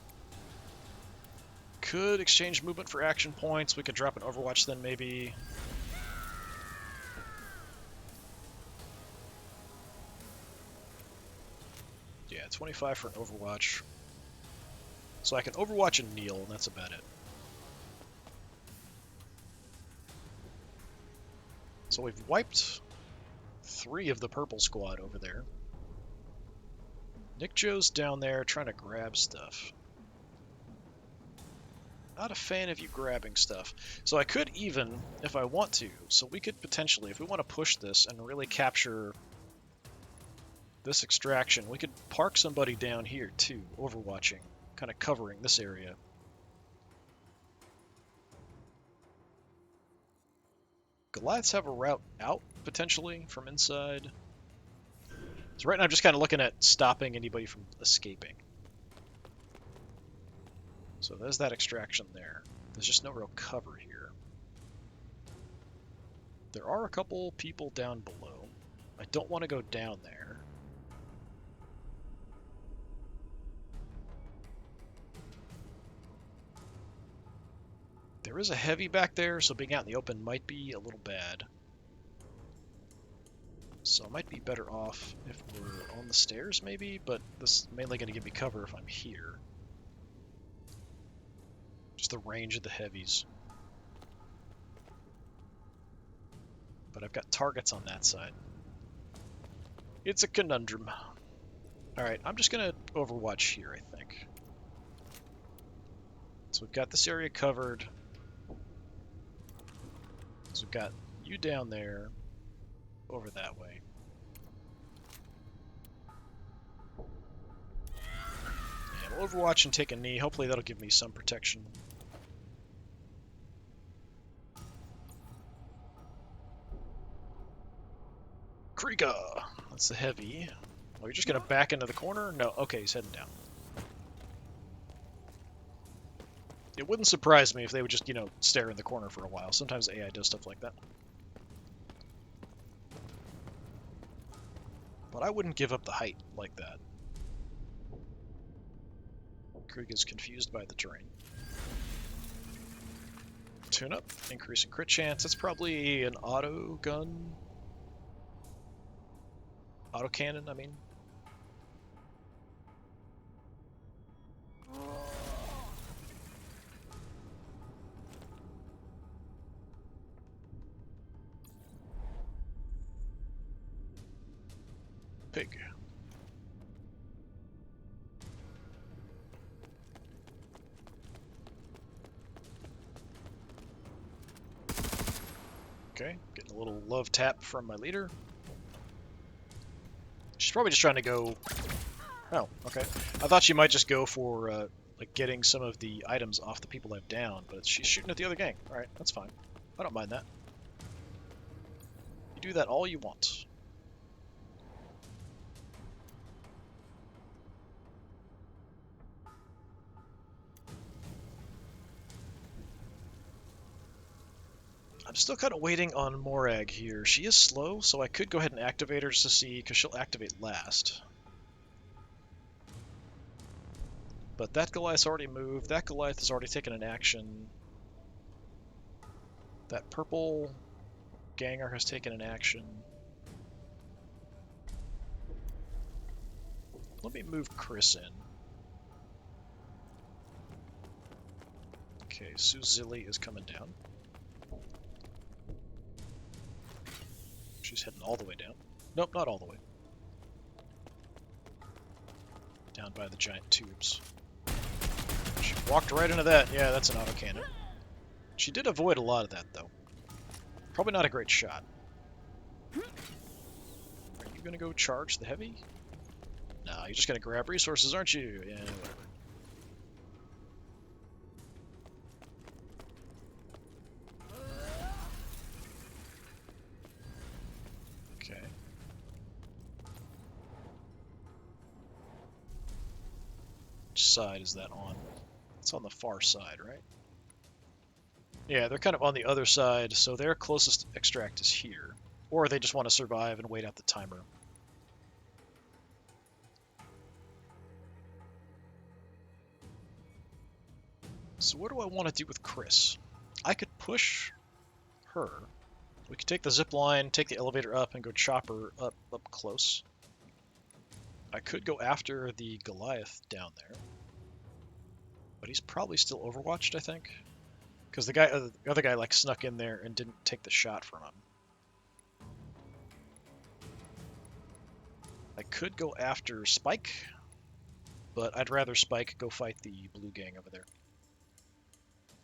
Could exchange movement for action points. We could drop an Overwatch then, maybe. Yeah, 25 for an Overwatch. So I can Overwatch and kneel, and that's about it. So we've wiped 3 of the purple squad over there. Nick Joe's down there trying to grab stuff. Not a fan of you grabbing stuff. So I could even, if I want to, so we could potentially, if we want to push this and really capture this extraction, we could park somebody down here too, overwatching, kind of covering this area. Goliaths have a route out, potentially, from inside. So right now I'm just kind of looking at stopping anybody from escaping. So there's that extraction there. There's just no real cover here. There are a couple people down below. I don't want to go down there. There is a heavy back there, so being out in the open might be a little bad. So I might be better off if we're on the stairs, maybe, but this is mainly going to give me cover if I'm here. Just the range of the heavies. But I've got targets on that side. It's a conundrum. Alright, I'm just going to overwatch here, I think. So we've got this area covered. So we've got you down there, over that way. And we'll overwatch and take a knee. Hopefully that'll give me some protection. Krika! That's the heavy. Oh, you're just gonna back into the corner? No, okay, he's heading down. It wouldn't surprise me if they would just, stare in the corner for a while. Sometimes AI does stuff like that. But I wouldn't give up the height like that. Krieg is confused by the terrain. Tune up, increasing crit chance. That's probably an auto gun. Auto cannon, I mean. Pig. Okay, getting a little love tap from my leader. She's probably just trying to go... Oh, okay. I thought she might just go for, like, getting some of the items off the people I've downed, but she's shooting at the other gang. Alright, that's fine. I don't mind that. You do that all you want. I'm still kind of waiting on Morag here. She is slow, so I could go ahead and activate her just to see, because she'll activate last. But that Goliath's already moved. That Goliath has already taken an action. That purple Ganger has taken an action. Let me move Chris in. Okay, Suzilli is coming down. She's heading all the way down. Nope, not all the way. Down by the giant tubes. She walked right into that. Yeah, that's an autocannon. She did avoid a lot of that, though. Probably not a great shot. Are you going to go charge the heavy? No, you're just going to grab resources, aren't you? Yeah, whatever. Okay. Which side is that on? It's on the far side, right? Yeah, they're kind of on the other side, so their closest extract is here. Or they just want to survive and wait out the timer. So what do I want to do with Chris? I could push her. We could take the zip line, take the elevator up, and go chop her up close. I could go after the Goliath down there. But he's probably still overwatched, I think. Because the other guy like snuck in there and didn't take the shot from him. I could go after Spike, but I'd rather Spike go fight the blue gang over there.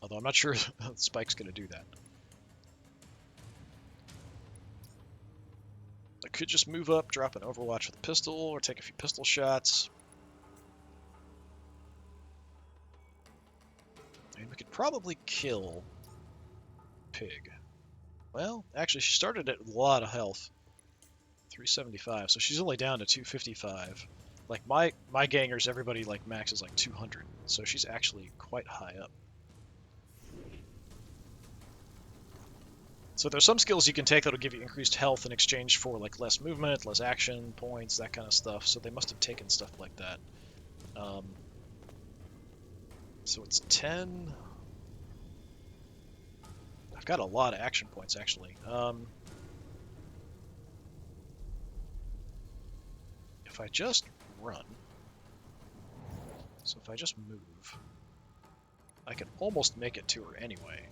Although I'm not sure Spike's going to do that. I could just move up, drop an Overwatch with a pistol, or take a few pistol shots. And we could probably kill Pig. Well, actually, she started at a lot of health. 375, so she's only down to 255. Like, my gangers, everybody, like, maxes like 200, so she's actually quite high up. So there's some skills you can take that'll give you increased health in exchange for, like, less movement, less action points, that kind of stuff, so they must have taken stuff like that. So it's 10... I've got a lot of action points, actually. If I just run... So if I just move... I can almost make it to her anyway.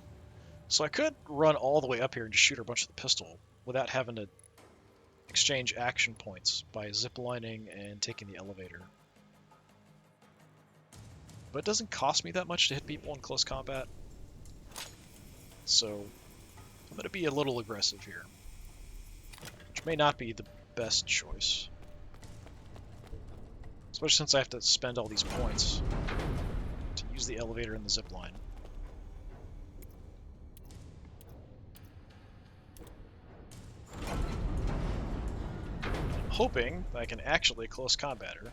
So I could run all the way up here and just shoot her a bunch of the pistol without having to exchange action points by ziplining and taking the elevator. But it doesn't cost me that much to hit people in close combat. So I'm going to be a little aggressive here. Which may not be the best choice. Especially since I have to spend all these points to use the elevator and the zipline. hoping that I can actually close combat her.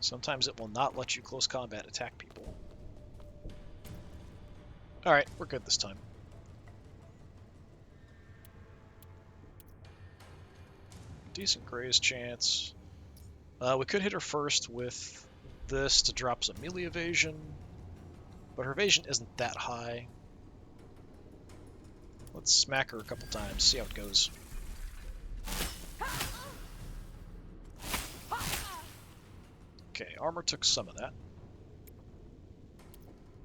Sometimes it will not let you close combat attack people. Alright, we're good this time. Decent graze chance. We could hit her first with this to drop some melee evasion, but her evasion isn't that high. Let's smack her a couple times, see how it goes. Okay, armor took some of that.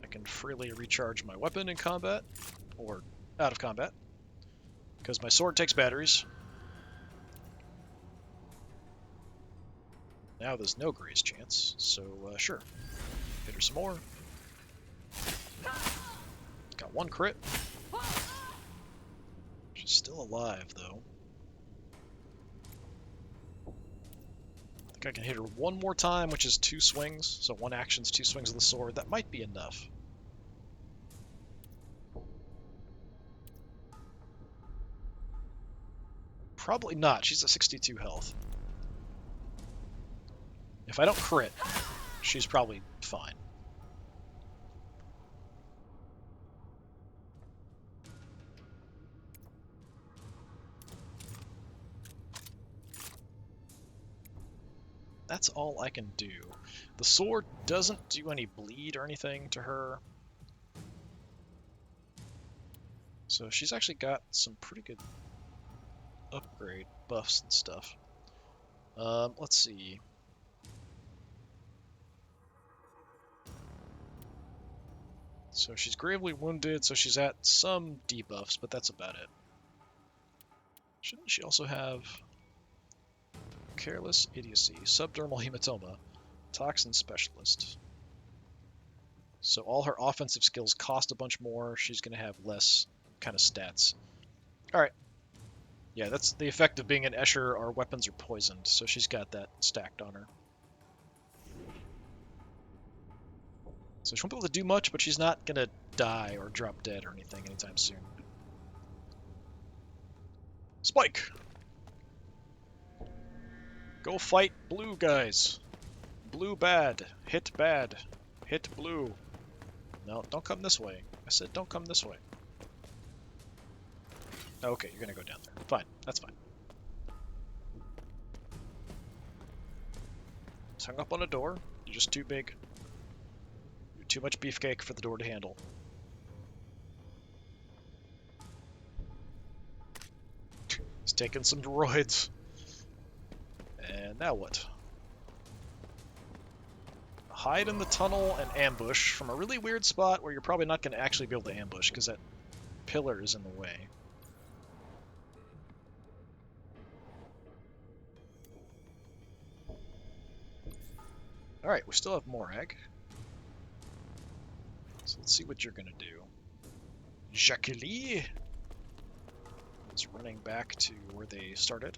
I can freely recharge my weapon in combat, or out of combat, because my sword takes batteries. Now there's no graze chance, so sure. Hit her some more. Got one crit. She's still alive, though. I think I can hit her one more time, which is 2 swings. So 1 action's 2 swings of the sword. That might be enough. Probably not. She's at 62 health. If I don't crit, she's probably fine. That's all I can do. The sword doesn't do any bleed or anything to her. So she's actually got some pretty good upgrade buffs and stuff. Let's see. So she's gravely wounded, so she's at some debuffs, but that's about it. Shouldn't she also have Careless Idiocy, Subdermal Hematoma, Toxin Specialist? So all her offensive skills cost a bunch more. She's going to have less kind of stats. Alright. Yeah, that's the effect of being an Escher. Our weapons are poisoned, so she's got that stacked on her. So she won't be able to do much, but she's not going to die or drop dead or anything anytime soon. Spike! Go fight blue guys. Blue bad. Hit bad. Hit blue. No, don't come this way. I said don't come this way. Okay, you're gonna go down there. Fine, that's fine. It's hung up on a door. You're just too big. You're too much beefcake for the door to handle. He's taking some droids. And now what? Hide in the tunnel and ambush from a really weird spot where you're probably not going to actually be able to ambush because that pillar is in the way. Alright, we still have Morag. So let's see what you're going to do. Jacqueline is running back to where they started.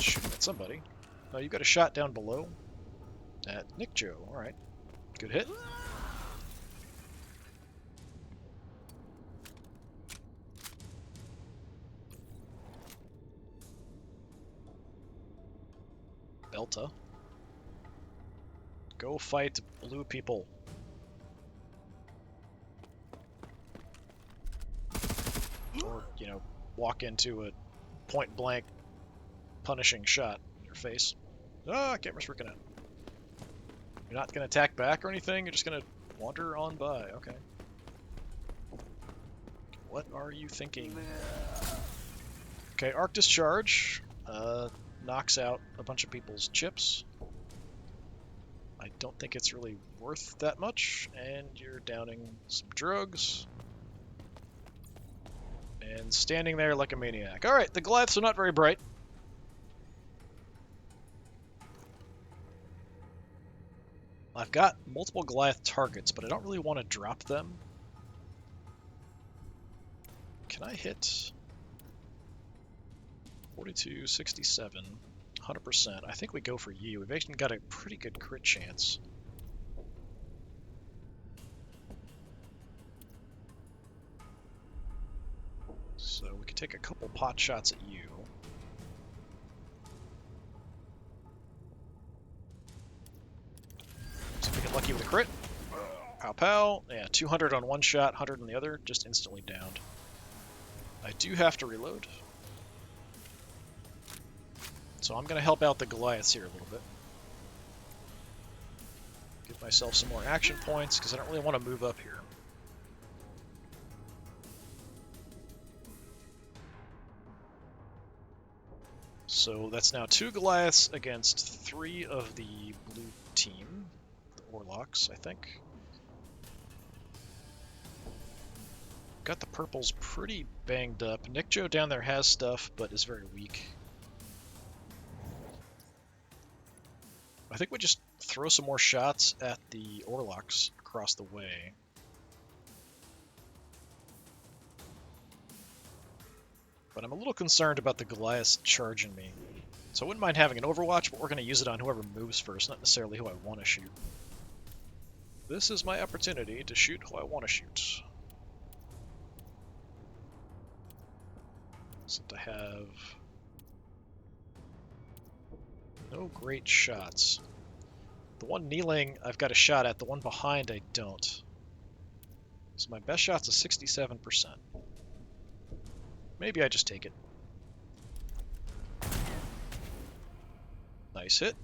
Shooting at somebody. Oh, you got a shot down below. At Nick Joe. Alright. Good hit. Belta. Go fight blue people. Or, you know, walk into a point-blank punishing shot in your face. Ah, camera's freaking out. You're not going to attack back or anything? You're just going to wander on by. Okay. What are you thinking? Okay, Arc Discharge knocks out a bunch of people's chips. I don't think it's really worth that much, and you're downing some drugs. And standing there like a maniac. Alright, the Goliaths are not very bright. I've got multiple Goliath targets, but I don't really want to drop them. Can I hit 42, 67, 100%? I think we go for you. We've actually got a pretty good crit chance. So we could take a couple pot shots at you. See if we get lucky with a crit. Pow pow. Yeah, 200 on one shot, 100 on the other, just instantly downed. I do have to reload. So I'm going to help out the Goliaths here a little bit. Give myself some more action points, because I don't really want to move up here. So that's now 2 Goliaths against 3 of the blue team. The Warlocks, I think. Got the purples pretty banged up. Nick Joe down there has stuff, but is very weak. I think we just throw some more shots at the Orlocks across the way. But I'm a little concerned about the Goliaths charging me. So I wouldn't mind having an Overwatch, but we're going to use it on whoever moves first, not necessarily who I want to shoot. This is my opportunity to shoot who I want to shoot. Since I have no great shots. The one kneeling I've got a shot at, the one behind I don't. So my best shot's a 67%. Maybe I just take it. Nice hit.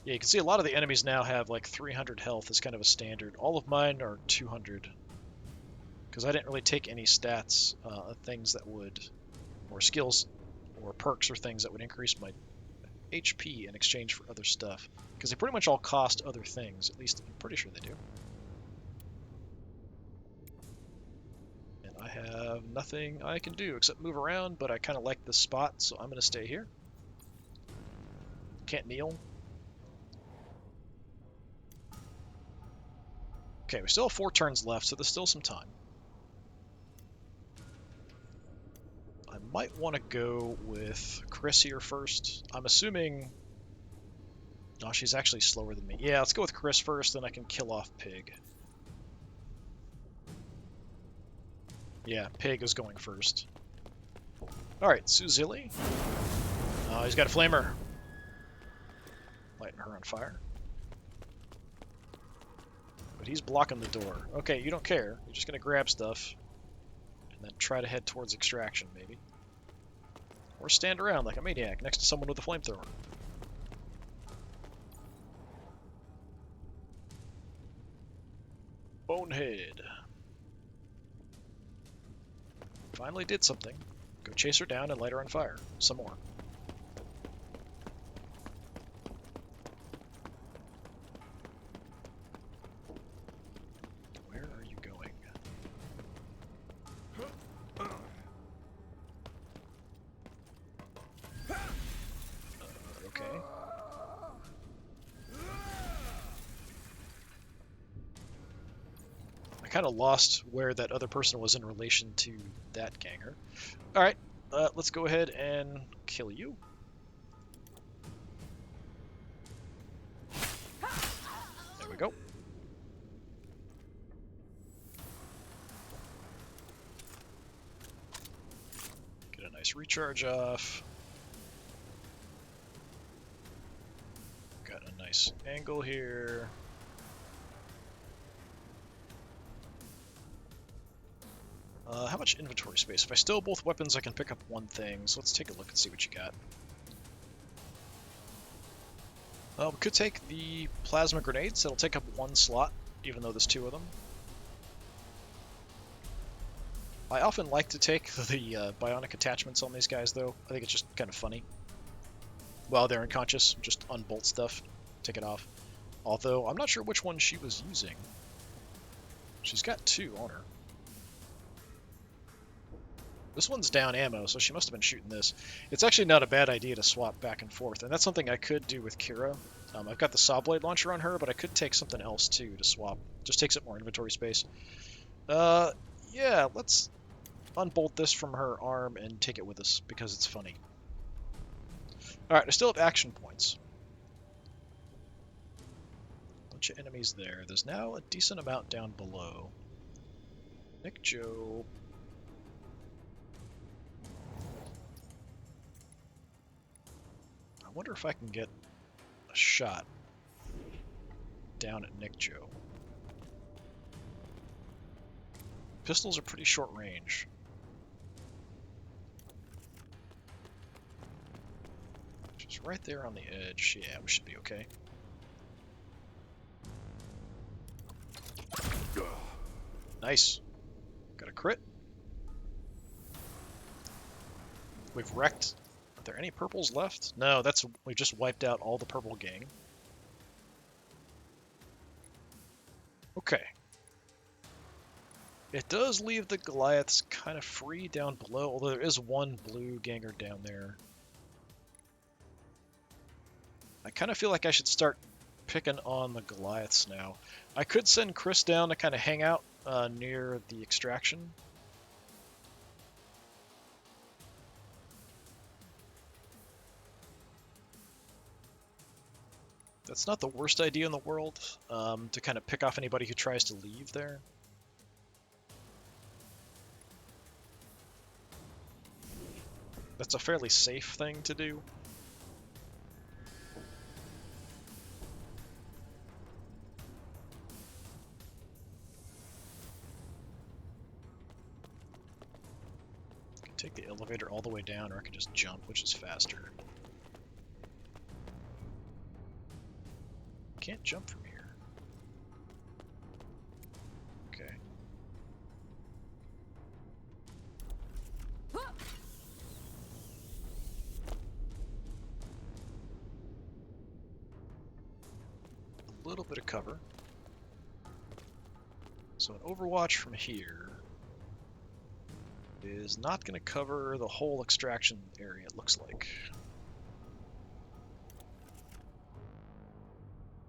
Yeah, you can see a lot of the enemies now have like 300 health as kind of a standard. All of mine are 200. Because I didn't really take any stats, things that would, or skills, or perks or things that would increase my HP in exchange for other stuff. Because they pretty much all cost other things, at least I'm pretty sure they do. And I have nothing I can do except move around, but I kind of like this spot, so I'm going to stay here. Can't kneel. Okay, we still have 4 turns left, so there's still some time. I might want to go with Chris here first. I'm assuming... No, she's actually slower than me. Yeah, let's go with Chris first, then I can kill off Pig. Yeah, Pig is going first. Alright, Suzilli. Oh, he's got a flamer. Lighting her on fire. But he's blocking the door. Okay, you don't care. You're just going to grab stuff. And then try to head towards extraction, maybe. Or stand around like a maniac next to someone with a flamethrower. Bonehead. Finally did something. Go chase her down and light her on fire. Some more. Where are you going? Okay. I kind of lost where that other person was in relation to that ganger. Alright, let's go ahead and kill you. There we go. Get a nice recharge off. Got a nice angle here. How much inventory space? If I steal both weapons, I can pick up one thing, so let's take a look and see what you got. We could take the plasma grenades. That'll take up 1 slot, even though there's 2 of them. I often like to take the bionic attachments on these guys, though. I think it's just kind of funny. While they're unconscious, just unbolt stuff, take it off. Although, I'm not sure which one she was using. She's got 2 on her. This one's down ammo, so she must have been shooting this. It's actually not a bad idea to swap back and forth, and that's something I could do with Kira. I've got the saw blade launcher on her, but I could take something else too to swap. Just takes up more inventory space. Yeah, let's unbolt this from her arm and take it with us, because it's funny. Alright, I still have action points. Bunch of enemies there. There's now a decent amount down below. Nick Joe... wonder if I can get a shot down at Nick Joe. Pistols are pretty short range. She's right there on the edge. Yeah, we should be okay. Nice. Got a crit. We've wrecked. Are there any purples left? No, we just wiped out all the purple gang. Okay. It does leave the Goliaths kind of free down below, although there is one blue ganger down there. I kind of feel like I should start picking on the Goliaths now. I could send Chris down to kind of hang out near the extraction. That's not the worst idea in the world, to kind of pick off anybody who tries to leave there. That's a fairly safe thing to do. I can take the elevator all the way down, or I can just jump, which is faster. Can't jump from here. Okay. A little bit of cover. So an Overwatch from here is not going to cover the whole extraction area, it looks like.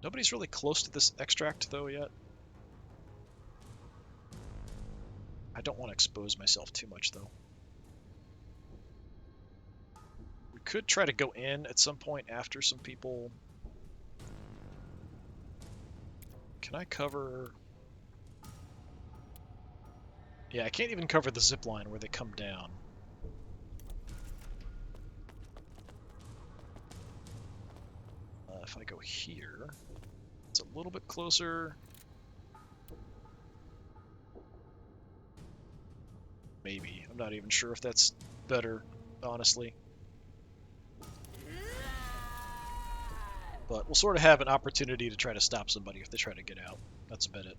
Nobody's really close to this extract, though, yet. I don't want to expose myself too much, though. We could try to go in at some point after some people. Can I cover... Yeah, I can't even cover the zip line where they come down. If I go here, it's a little bit closer. Maybe. I'm not even sure if that's better, honestly. But we'll sort of have an opportunity to try to stop somebody if they try to get out. That's about it.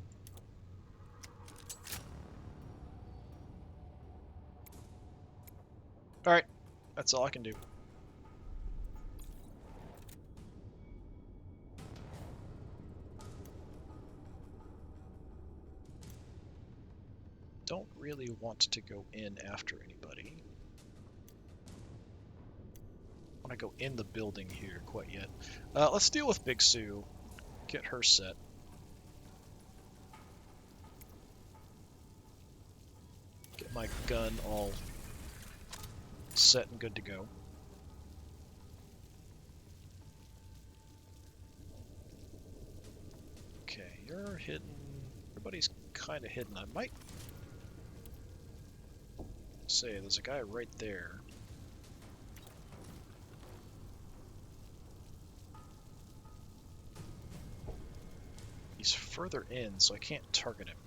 Alright, that's all I can do. Don't really want to go in after anybody. I want to go in the building here quite yet. Let's deal with Big Sue. Get her set. Get my gun all set and good to go. Okay, you're hidden. Everybody's kind of hidden. I might say there's a guy right there. He's further in, so I can't target him.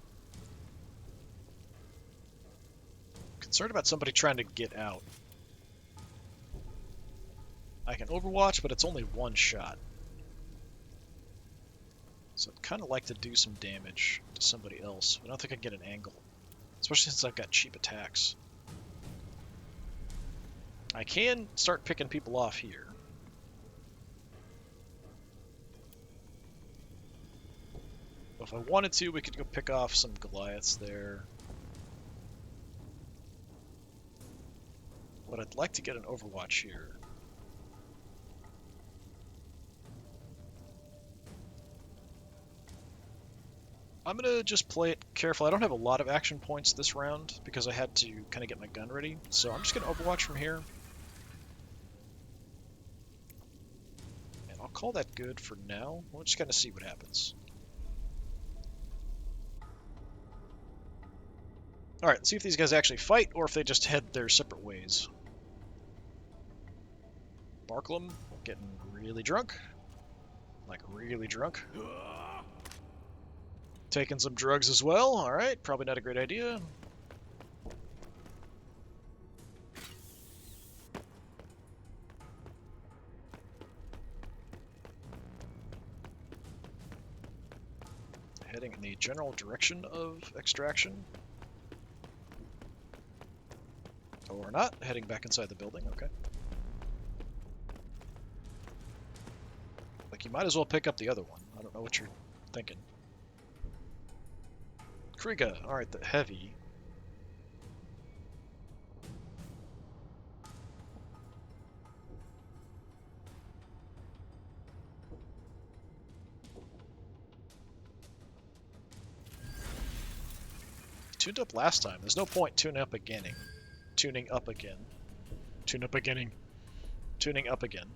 Concerned about somebody trying to get out. I can Overwatch, but it's only one shot. So I'd kind of like to do some damage to somebody else. I don't think I can get an angle. Especially since I've got cheap attacks. I can start picking people off here. If I wanted to, we could go pick off some Goliaths there. But I'd like to get an Overwatch here. I'm going to just play it careful. I don't have a lot of action points this round because I had to kind of get my gun ready. So I'm just going to Overwatch from here. And I'll call that good for now. We'll just kind of see what happens. Alright, let's see if these guys actually fight or if they just head their separate ways. Barklem, Getting really drunk. Like, really drunk. Taking some drugs as well. Alright, probably not a great idea. Heading in the general direction of extraction. Or not. Heading back inside the building. Okay. Like, you might as well pick up the other one. I don't know what you're thinking. Kriga. Alright, the heavy. Tuned up last time. There's no point tuning up again. Tuning up again. Tune up beginning. Tuning up again.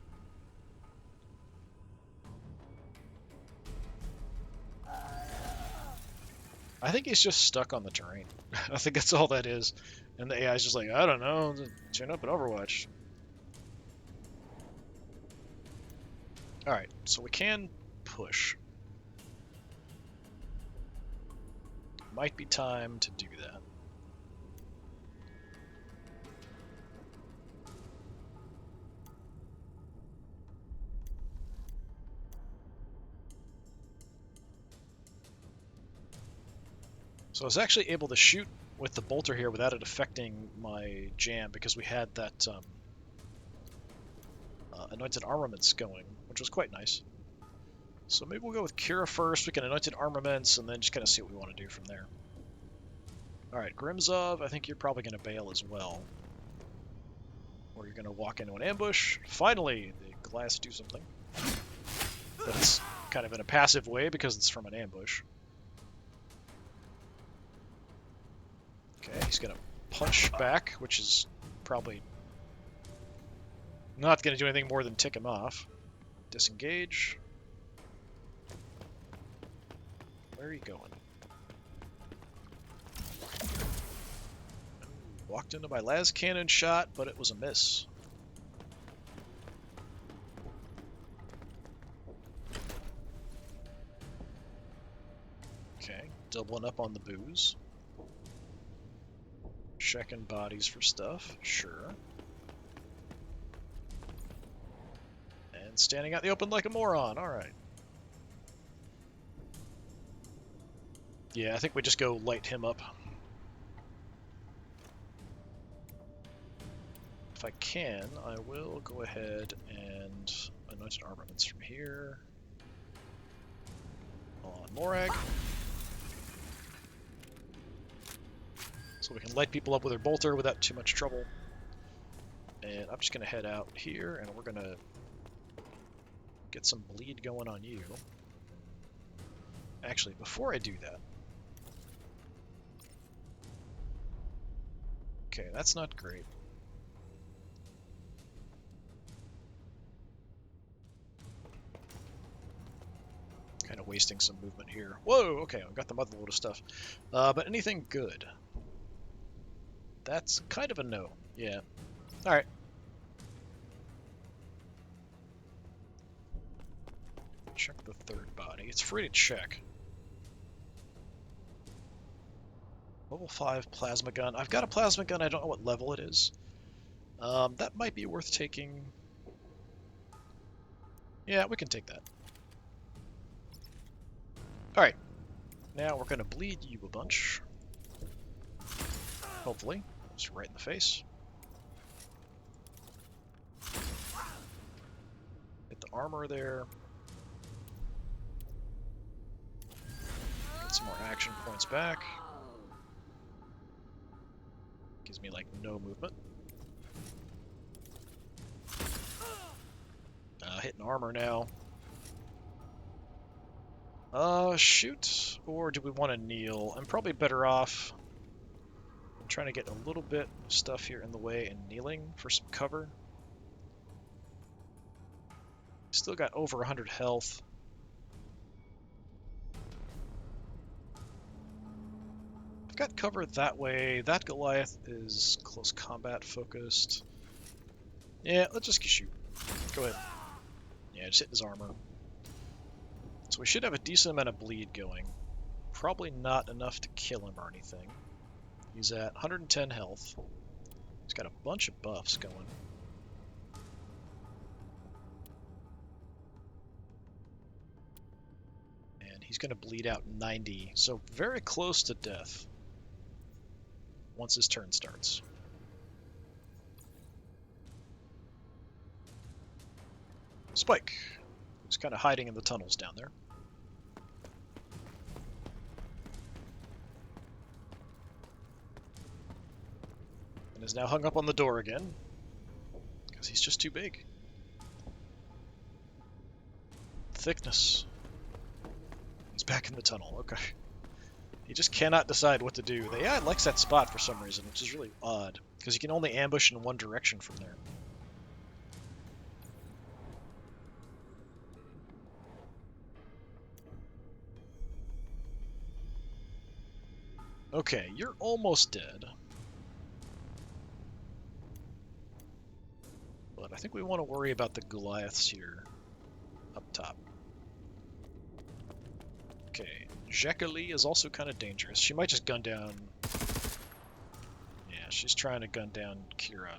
I think he's just stuck on the terrain. I think that's all that is. And the AI is just like, I don't know, tune up an Overwatch. Alright, so we can push. Might be time to do that. So I was actually able to shoot with the bolter here without it affecting my jam because we had that anointed armaments going, which was quite nice. So maybe we'll go with Kira first, we can anointed armaments, and then just kind of see what we want to do from there. Alright, Grimzov, I think you're probably going to bail as well. Or you're going to walk into an ambush. Finally, the glass do something. But it's kind of in a passive way because it's from an ambush. Okay, he's going to punch back, which is probably not going to do anything more than tick him off. Disengage. Where are you going? Walked into my las cannon shot, but it was a miss. Okay, doubling up on the booze. Checking bodies for stuff, sure. And standing out in the open like a moron, alright. Yeah, I think we just go light him up. If I can, I will go ahead and anointed armaments from here. On Morag. So we can light people up with our bolter without too much trouble. And I'm just going to head out here, and we're going to get some bleed going on you. Actually, before I do that... Okay, that's not great. Kind of wasting some movement here. Whoa, okay, I've got the mother load of stuff. But anything good? That's kind of a no. Yeah. Alright. Check the third body. It's free to check. Level 5 plasma gun. I've got a plasma gun, I don't know what level it is. That might be worth taking. Yeah, we can take that. Alright. Now we're going to bleed you a bunch. Hopefully. Just right in the face. Hit the armor there. Get some more action points back. Gives me, like, no movement. Hitting armor now. Shoot. Or do we want to kneel? I'm probably better off trying to get a little bit of stuff here in the way and kneeling for some cover. Still got over 100 health. I've got cover that way. That Goliath is close combat focused. Yeah, let's just shoot. Go ahead. Yeah, just hit his armor. So we should have a decent amount of bleed going. Probably not enough to kill him or anything. He's at 110 health. He's got a bunch of buffs going. And he's going to bleed out 90, so very close to death once his turn starts. Spike, who's kind of hiding in the tunnels down there. And is now hung up on the door again, because he's just too big. Thickness. He's back in the tunnel, okay. He just cannot decide what to do. The AI likes that spot for some reason, which is really odd, because you can only ambush in one direction from there. Okay, you're almost dead. But I think we want to worry about the Goliaths here, up top. Okay, Jacqueline is also kind of dangerous. She might just gun down... Yeah, she's trying to gun down Kira.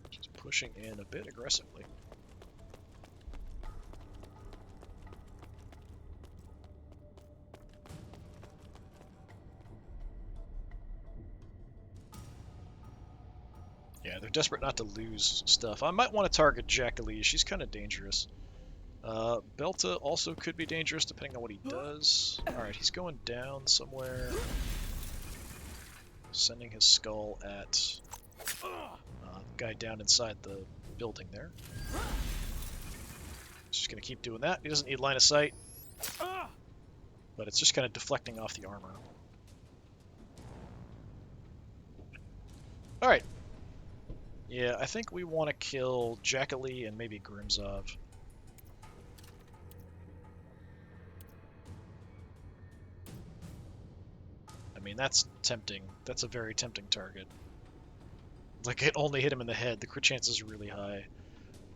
She's pushing in a bit aggressively. Yeah, they're desperate not to lose stuff. I might want to target Jacqueline. She's kind of dangerous. Belta also could be dangerous depending on what he does. Alright, he's going down somewhere. Sending his skull at the guy down inside the building there. He's just going to keep doing that. He doesn't need line of sight. But it's just kind of deflecting off the armor. Alright. Yeah, I think we want to kill Jacqueline and maybe Grimzov. I mean, that's tempting. That's a very tempting target. Like, it only hit him in the head. The crit chance is really high.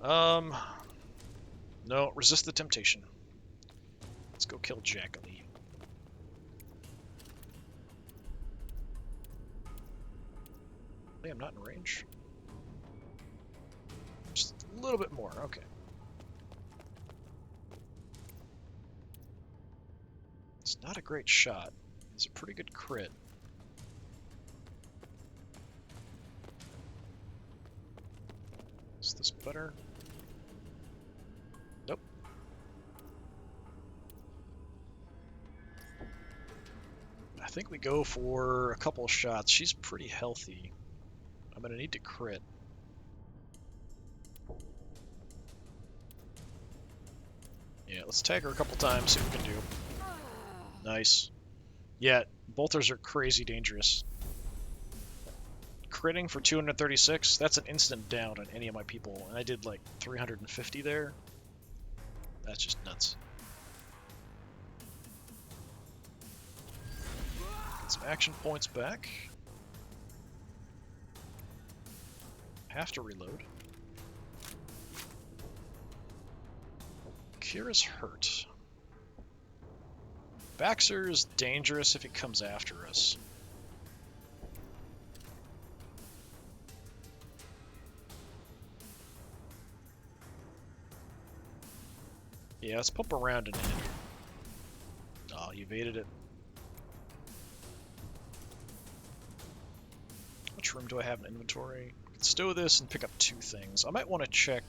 No, resist the temptation. Let's go kill Jacqueline. I'm not in range. Just a little bit more, okay. It's not a great shot. It's a pretty good crit. Is this better? Nope. I think we go for a couple of shots. She's pretty healthy. I'm gonna need to crit. Yeah, let's tag her a couple times, see what we can do. Nice. Yeah, bolters are crazy dangerous. Critting for 236, that's an instant down on any of my people, and I did like 350 there. That's just nuts. Get some action points back. Have to reload. Kira's hurt. Baxter is dangerous if he comes after us. Yeah, let's pump around and hit. Oh, you evaded it. How much room do I have in inventory? I can stow this and pick up 2 things. I might want to check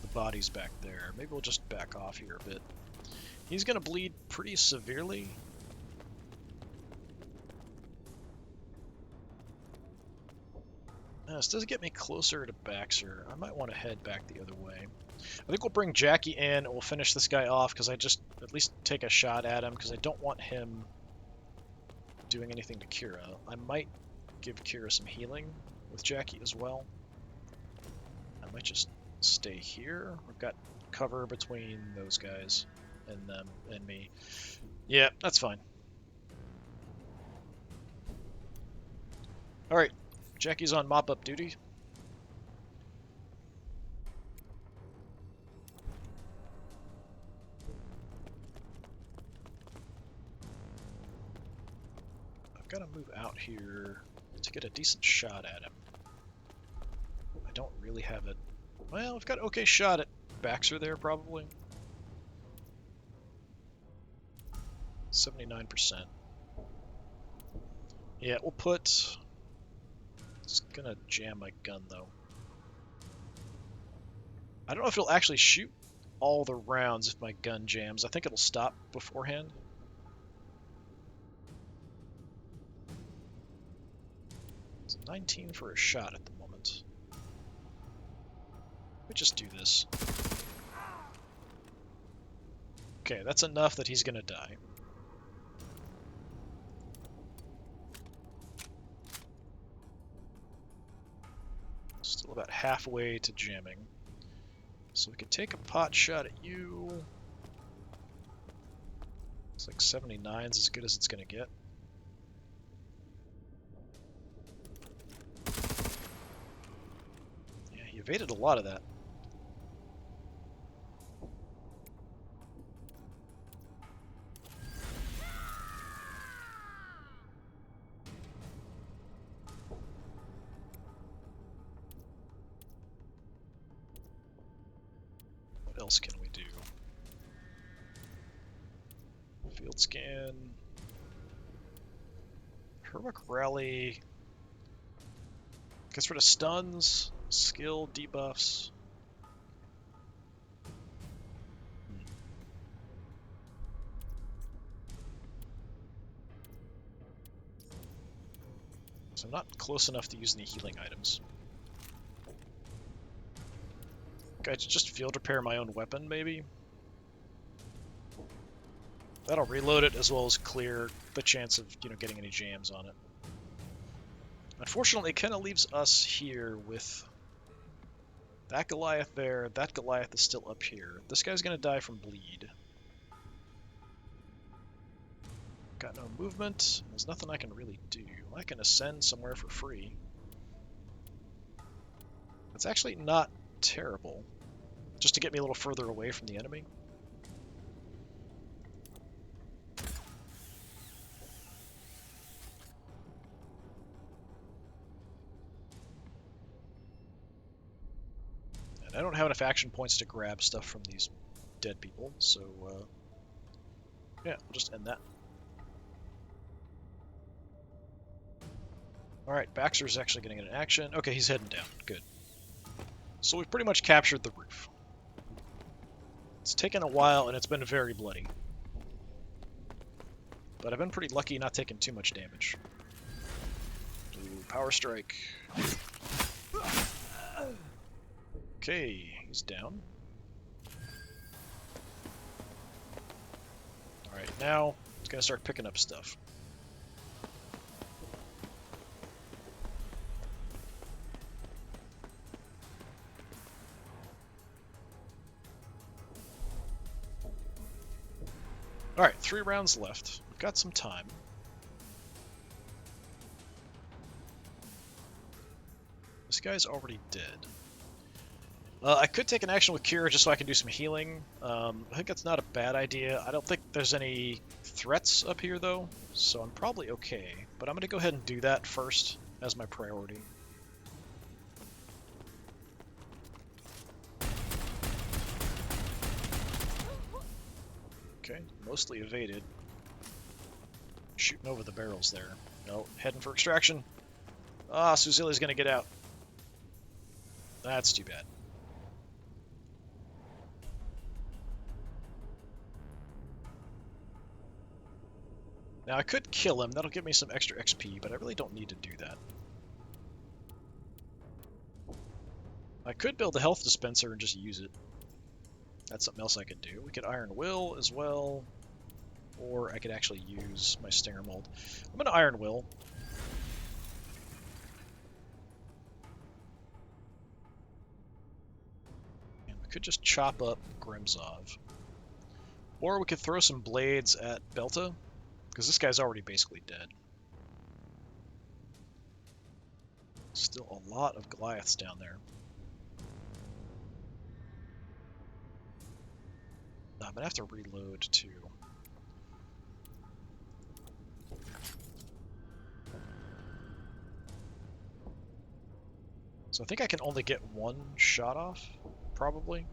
the bodies back there. Maybe we'll just back off here a bit. He's going to bleed pretty severely. This does get me closer to Baxter. I might want to head back the other way. I think we'll bring Jackie in and we'll finish this guy off because I just at least take a shot at him because I don't want him doing anything to Kira. I might give Kira some healing with Jackie as well. I might just stay here. We've got cover between those guys and them and me. Yeah, that's fine. Alright, Jackie's on mop-up duty. I've got to move out here to get a decent shot at him. I don't really have it. Well, I've got an okay shot at Baxter there, probably. 79%. Yeah, we'll put... It's gonna jam my gun, though. I don't know if it'll actually shoot all the rounds if my gun jams. I think it'll stop beforehand. It's 19 for a shot at the moment. Let me just do this. Okay, that's enough that he's gonna die. Still about halfway to jamming. So we could take a pot shot at you. It's like 79 is as good as it's gonna get. Yeah, he evaded a lot of that. What else can we do? Field scan. Heroic rally. Gets rid of stuns, skill debuffs. So I'm not close enough to use any healing items. Okay, just field repair my own weapon, maybe? That'll reload it as well as clear the chance of, getting any jams on it. Unfortunately, it kind of leaves us here with that Goliath there. That Goliath is still up here. This guy's going to die from bleed. Got no movement. There's nothing I can really do. I can ascend somewhere for free. It's actually not terrible. Just to get me a little further away from the enemy. And I don't have enough action points to grab stuff from these dead people, so yeah, we'll just end that. Alright, Baxter's actually getting an action. Okay, he's heading down. Good. So we've pretty much captured the roof. It's taken a while, and it's been very bloody. But I've been pretty lucky not taking too much damage. Ooh, power strike. Okay, he's down. Alright, now it's going to start picking up stuff. Alright, 3 rounds left. We've got some time. This guy's already dead. I could take an action with Cure just so I can do some healing. I think that's not a bad idea. I don't think there's any threats up here, though, so I'm probably okay. But I'm going to go ahead and do that first as my priority. Okay, mostly evaded. Shooting over the barrels there. No, heading for extraction. Ah, Suzili's gonna get out. That's too bad. Now I could kill him, that'll give me some extra XP, but I really don't need to do that. I could build a health dispenser and just use it. That's something else I could do. We could Iron Will as well, or I could actually use my Stinger Mold. I'm gonna Iron Will. And we could just chop up Grimzov. Or we could throw some blades at Belta, because this guy's already basically dead. Still a lot of Goliaths down there. I'm gonna have to reload too. So I think I can only get one shot off, probably.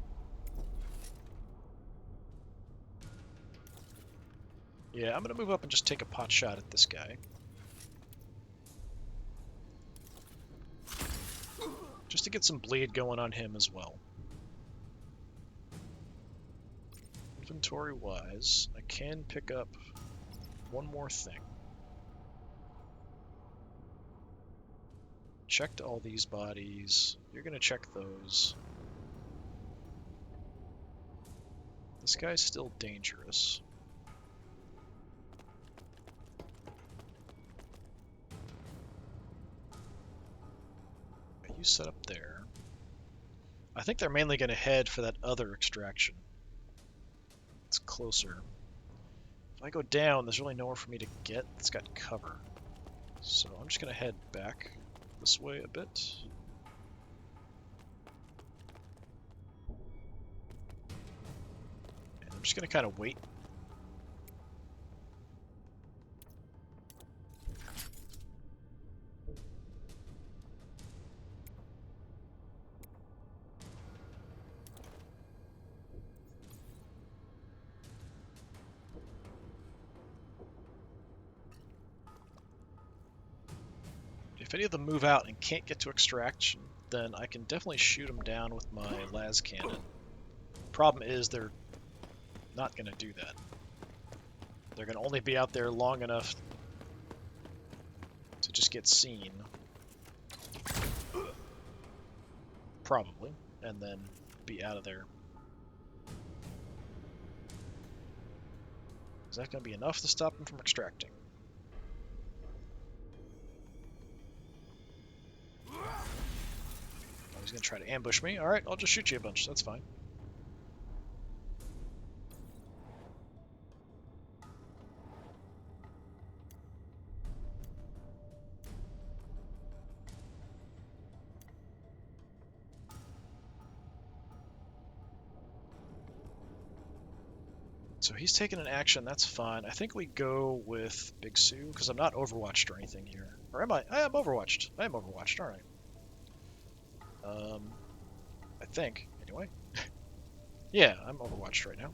Yeah, I'm gonna move up and just take a pot shot at this guy. Just to get some bleed going on him as well. Inventory-wise, I can pick up one more thing. Checked all these bodies. You're gonna check those. This guy's still dangerous. You set up there. I think they're mainly gonna head for that other extraction. It's closer. If I go down, there's really nowhere for me to get that's got cover. So I'm just gonna head back this way a bit. And I'm just gonna kind of wait. If any of them move out and can't get to extraction, then I can definitely shoot them down with my las cannon. Problem is, they're not going to do that. They're going to only be out there long enough to just get seen. Probably. And then be out of there. Is that going to be enough to stop them from extracting? He's going to try to ambush me. Alright, I'll just shoot you a bunch. That's fine. So he's taking an action. That's fine. I think we go with Big Sue, because I'm not overwatched or anything here. Or am I? I am overwatched. I am overwatched. Alright. I think, anyway. Yeah, I'm overwatched right now.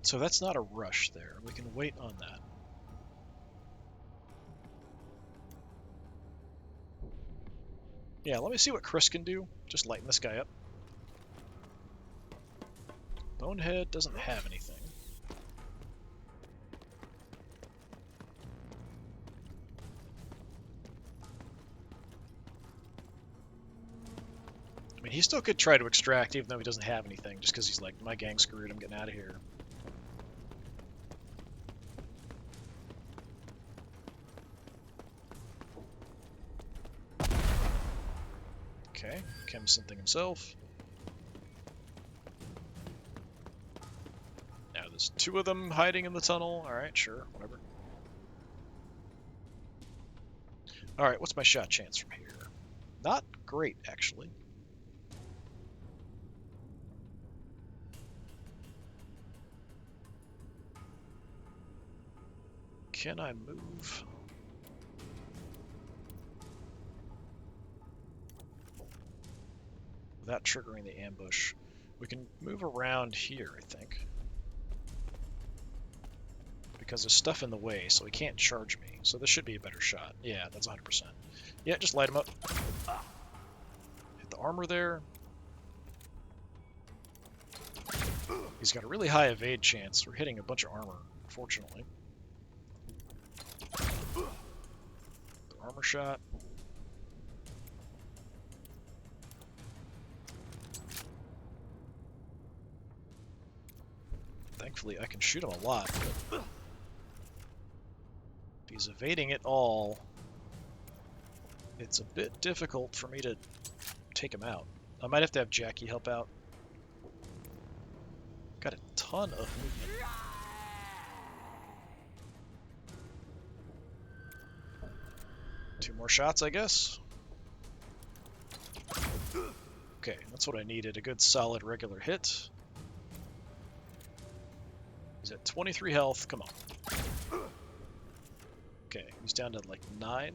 So that's not a rush there. We can wait on that. Yeah, let me see what Chris can do. Just lighten this guy up. Bonehead doesn't have anything. I mean, he still could try to extract even though he doesn't have anything, just because he's like, my gang's screwed, I'm getting out of here. Okay, chem something himself. Now there's two of them hiding in the tunnel. Alright, sure, whatever. Alright, what's my shot chance from here? Not great, actually. Can I move? Without triggering the ambush. We can move around here, I think. Because there's stuff in the way, so he can't charge me. So this should be a better shot. Yeah, that's 100%. Yeah, just light him up. Hit the armor there. He's got a really high evade chance. We're hitting a bunch of armor, unfortunately. The armor shot. Thankfully, I can shoot him a lot, but if he's evading it all, it's a bit difficult for me to take him out. I might have to have Jackie help out. Got a ton of movement. 2 more shots, I guess. Okay, that's what I needed, a good solid regular hit. He's at 23 health, come on. Okay, he's down to like 9.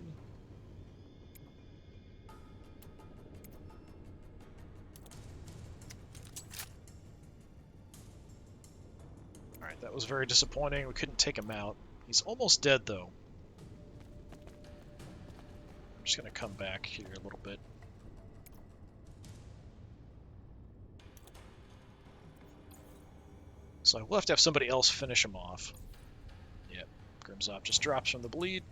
Alright, that was very disappointing. We couldn't take him out. He's almost dead, though. I'm just going to come back here a little bit. So we'll have to have somebody else finish him off. Yep, Grimzop just drops from the bleed.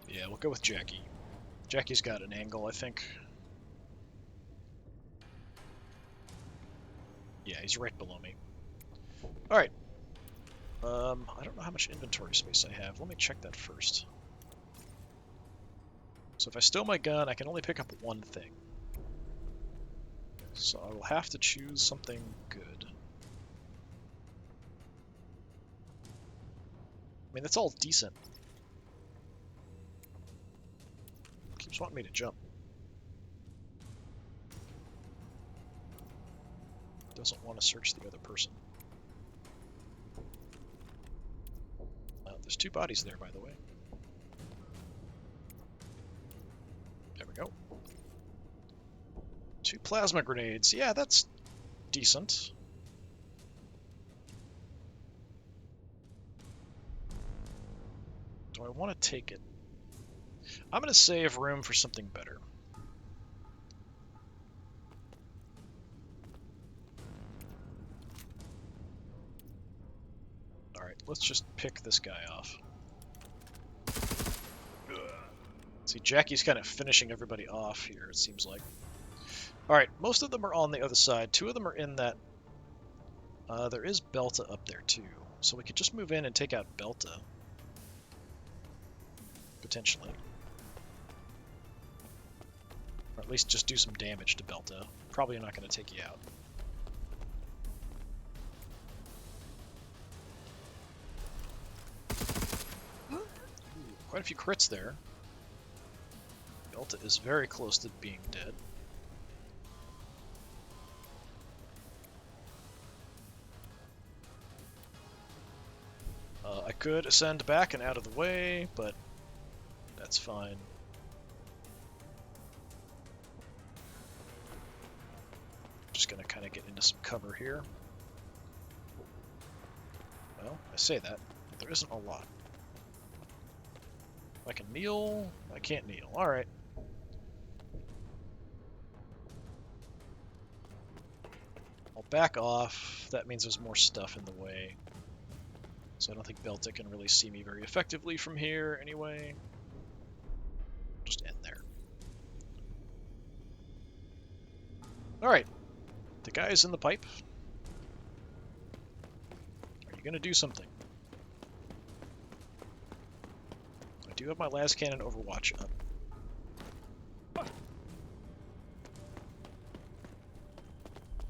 Yeah, we'll go with Jackie. Jackie's got an angle, I think. Yeah, he's right below me. Alright. I don't know how much inventory space I have. Let me check that first. So if I steal my gun, I can only pick up one thing. So I will have to choose something good. I mean, that's all decent. Keeps wanting me to jump. Doesn't want to search the other person. There's 2 bodies there, by the way. There we go. 2 plasma grenades. Yeah, that's decent. Do I want to take it? I'm going to save room for something better. Alright, let's just pick this guy off. See, Jackie's kind of finishing everybody off here, it seems like. Alright, most of them are on the other side. 2 of them are in that... there is Belta up there, too. So we could just move in and take out Belta. Potentially. Or at least just do some damage to Belta. Probably not going to take you out. Ooh, quite a few crits there. Belta is very close to being dead. I could ascend back and out of the way, but that's fine. Just gonna kind of get into some cover here. Well, I say that, but there isn't a lot. I can kneel. I can't kneel. Alright. I'll back off. That means there's more stuff in the way. So I don't think Belta can really see me very effectively from here anyway. Just end there. Alright. The guy is in the pipe. Are you going to do something? I do have my las cannon Overwatch up.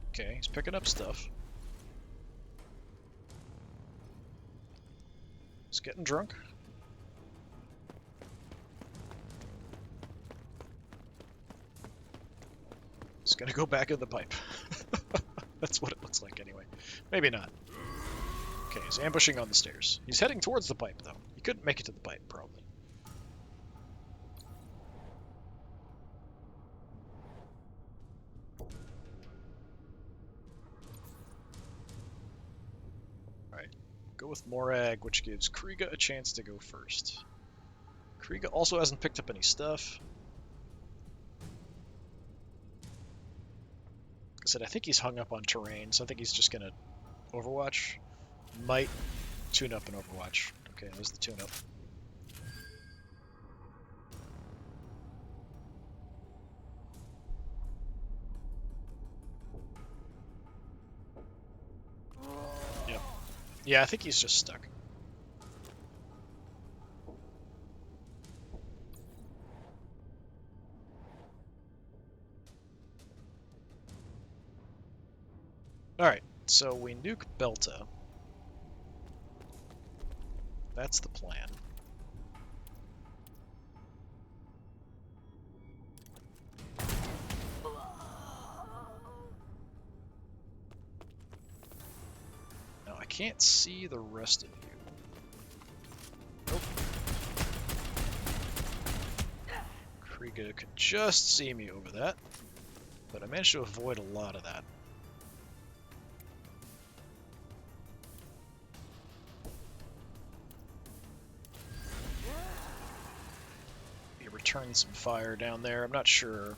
Okay, he's picking up stuff. He's getting drunk. He's gonna go back in the pipe. That's what it looks like anyway. Maybe not. Okay, he's ambushing on the stairs. He's heading towards the pipe, though. He couldn't make it to the pipe, probably. Alright, go with Morag, which gives Kriega a chance to go first. Kriega also hasn't picked up any stuff. Like I said, I think he's hung up on terrain, so I think he's just gonna Overwatch. Might tune up an Overwatch. Okay, there's the tune up. Yep. Yeah, I think he's just stuck. Alright, so we nuke Belta. That's the plan. Now I can't see the rest of you. Nope. Kriga could just see me over that, but I managed to avoid a lot of that. He returned some fire down there. I'm not sure.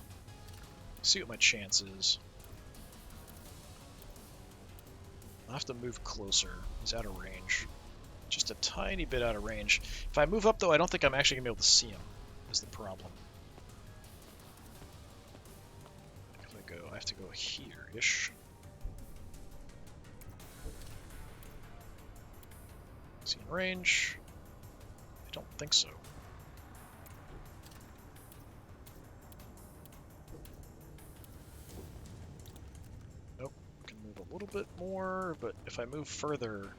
See what my chance is. I'll have to move closer. He's out of range. Just a tiny bit out of range. If I move up, though, I don't think I'm actually going to be able to see him, is the problem. If I go, I have to go here-ish. Is he in range? I don't think so. Nope. I can move a little bit more, but if I move further...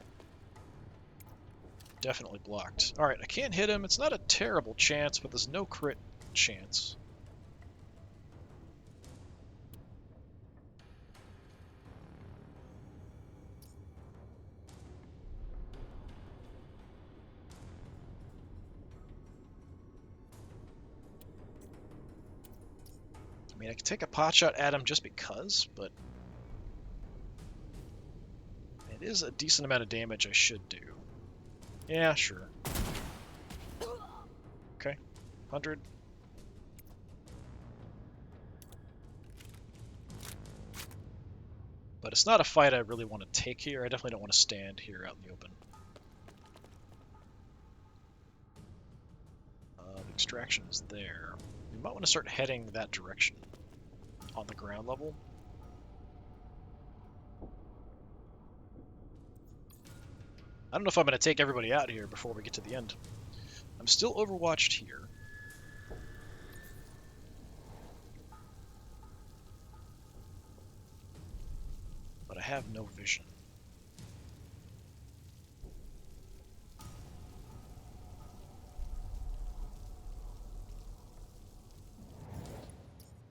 Definitely blocked. Alright, I can't hit him. It's not a terrible chance, but there's no crit chance. I mean, I could take a pot shot at him just because, but it is a decent amount of damage I should do. Yeah, sure. Okay, 100. But it's not a fight I really want to take here. I definitely don't want to stand here out in the open. The extraction is there. We might want to start heading that direction on the ground level. I don't know if I'm going to take everybody out here before we get to the end. I'm still overwatched here. But I have no vision.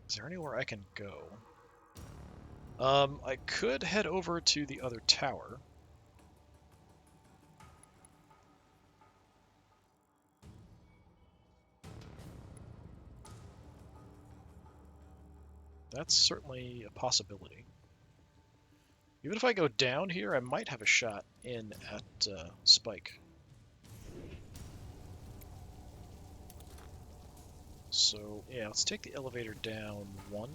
Is there anywhere I can go? I could head over to the other tower. That's certainly a possibility. Even if I go down here, I might have a shot in at Spike. So, yeah, let's take the elevator down 1.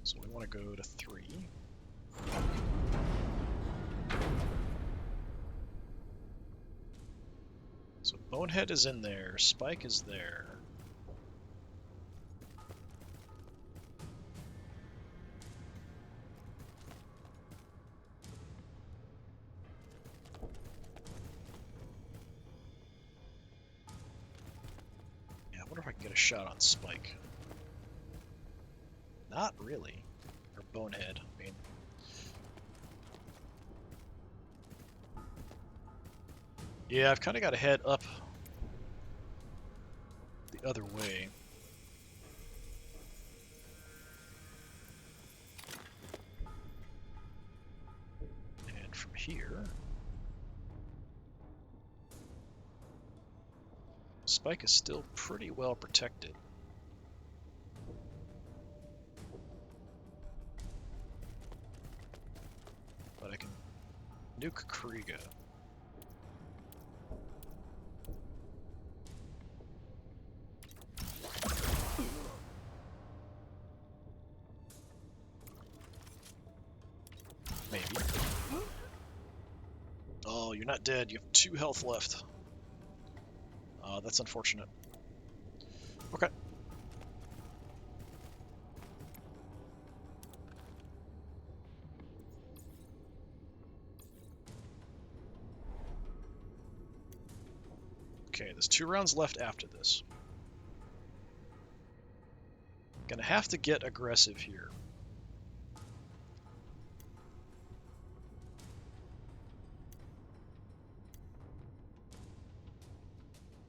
So we want to go to 3. So Bonehead is in there, Spike is there. Yeah, I wonder if I can get a shot on Spike. Not really. Or Bonehead, I mean. Yeah, I've kind of got to head up the other way. And from here, Spike is still pretty well protected. But I can nuke Kriga. Maybe. Oh, you're not dead. You have 2 health left. That's unfortunate. Okay. Okay, there's 2 rounds left after this. Gonna have to get aggressive here.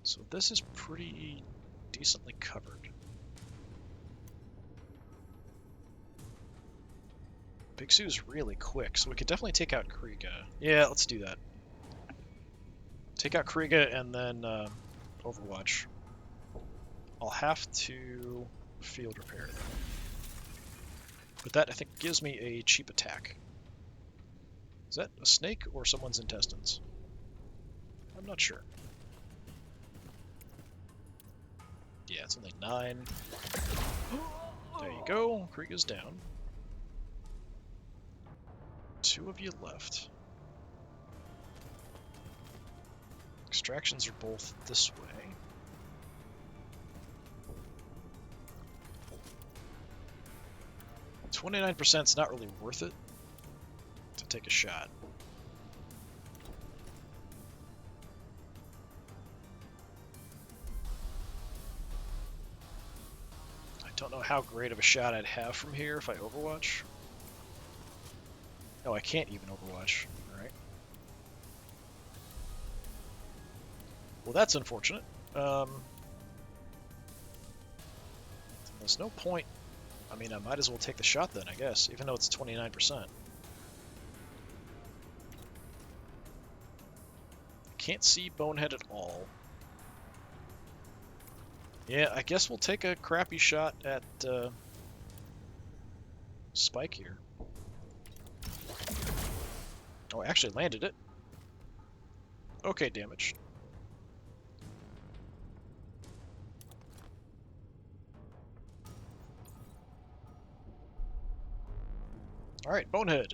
So this is pretty decently covered. Big Sue's really quick, so we could definitely take out Kriega. Yeah, let's do that. Take out Kriega and then Overwatch. I'll have to field repair them. But that, I think, gives me a cheap attack. Is that a snake or someone's intestines? I'm not sure. Yeah, it's only 9. There you go. Kriega's down. 2 of you left. Extractions are both this way. $29% is not really worth it to take a shot. I don't know how great of a shot I'd have from here if I Overwatch. No, I can't even Overwatch. Alright. Well, that's unfortunate. There's no point. I mean, I might as well take the shot then, I guess, even though it's 29%. Can't see Bonehead at all. Yeah, I guess we'll take a crappy shot at Spike here. Oh, I actually landed it. Okay, damage. Alright, Bonehead.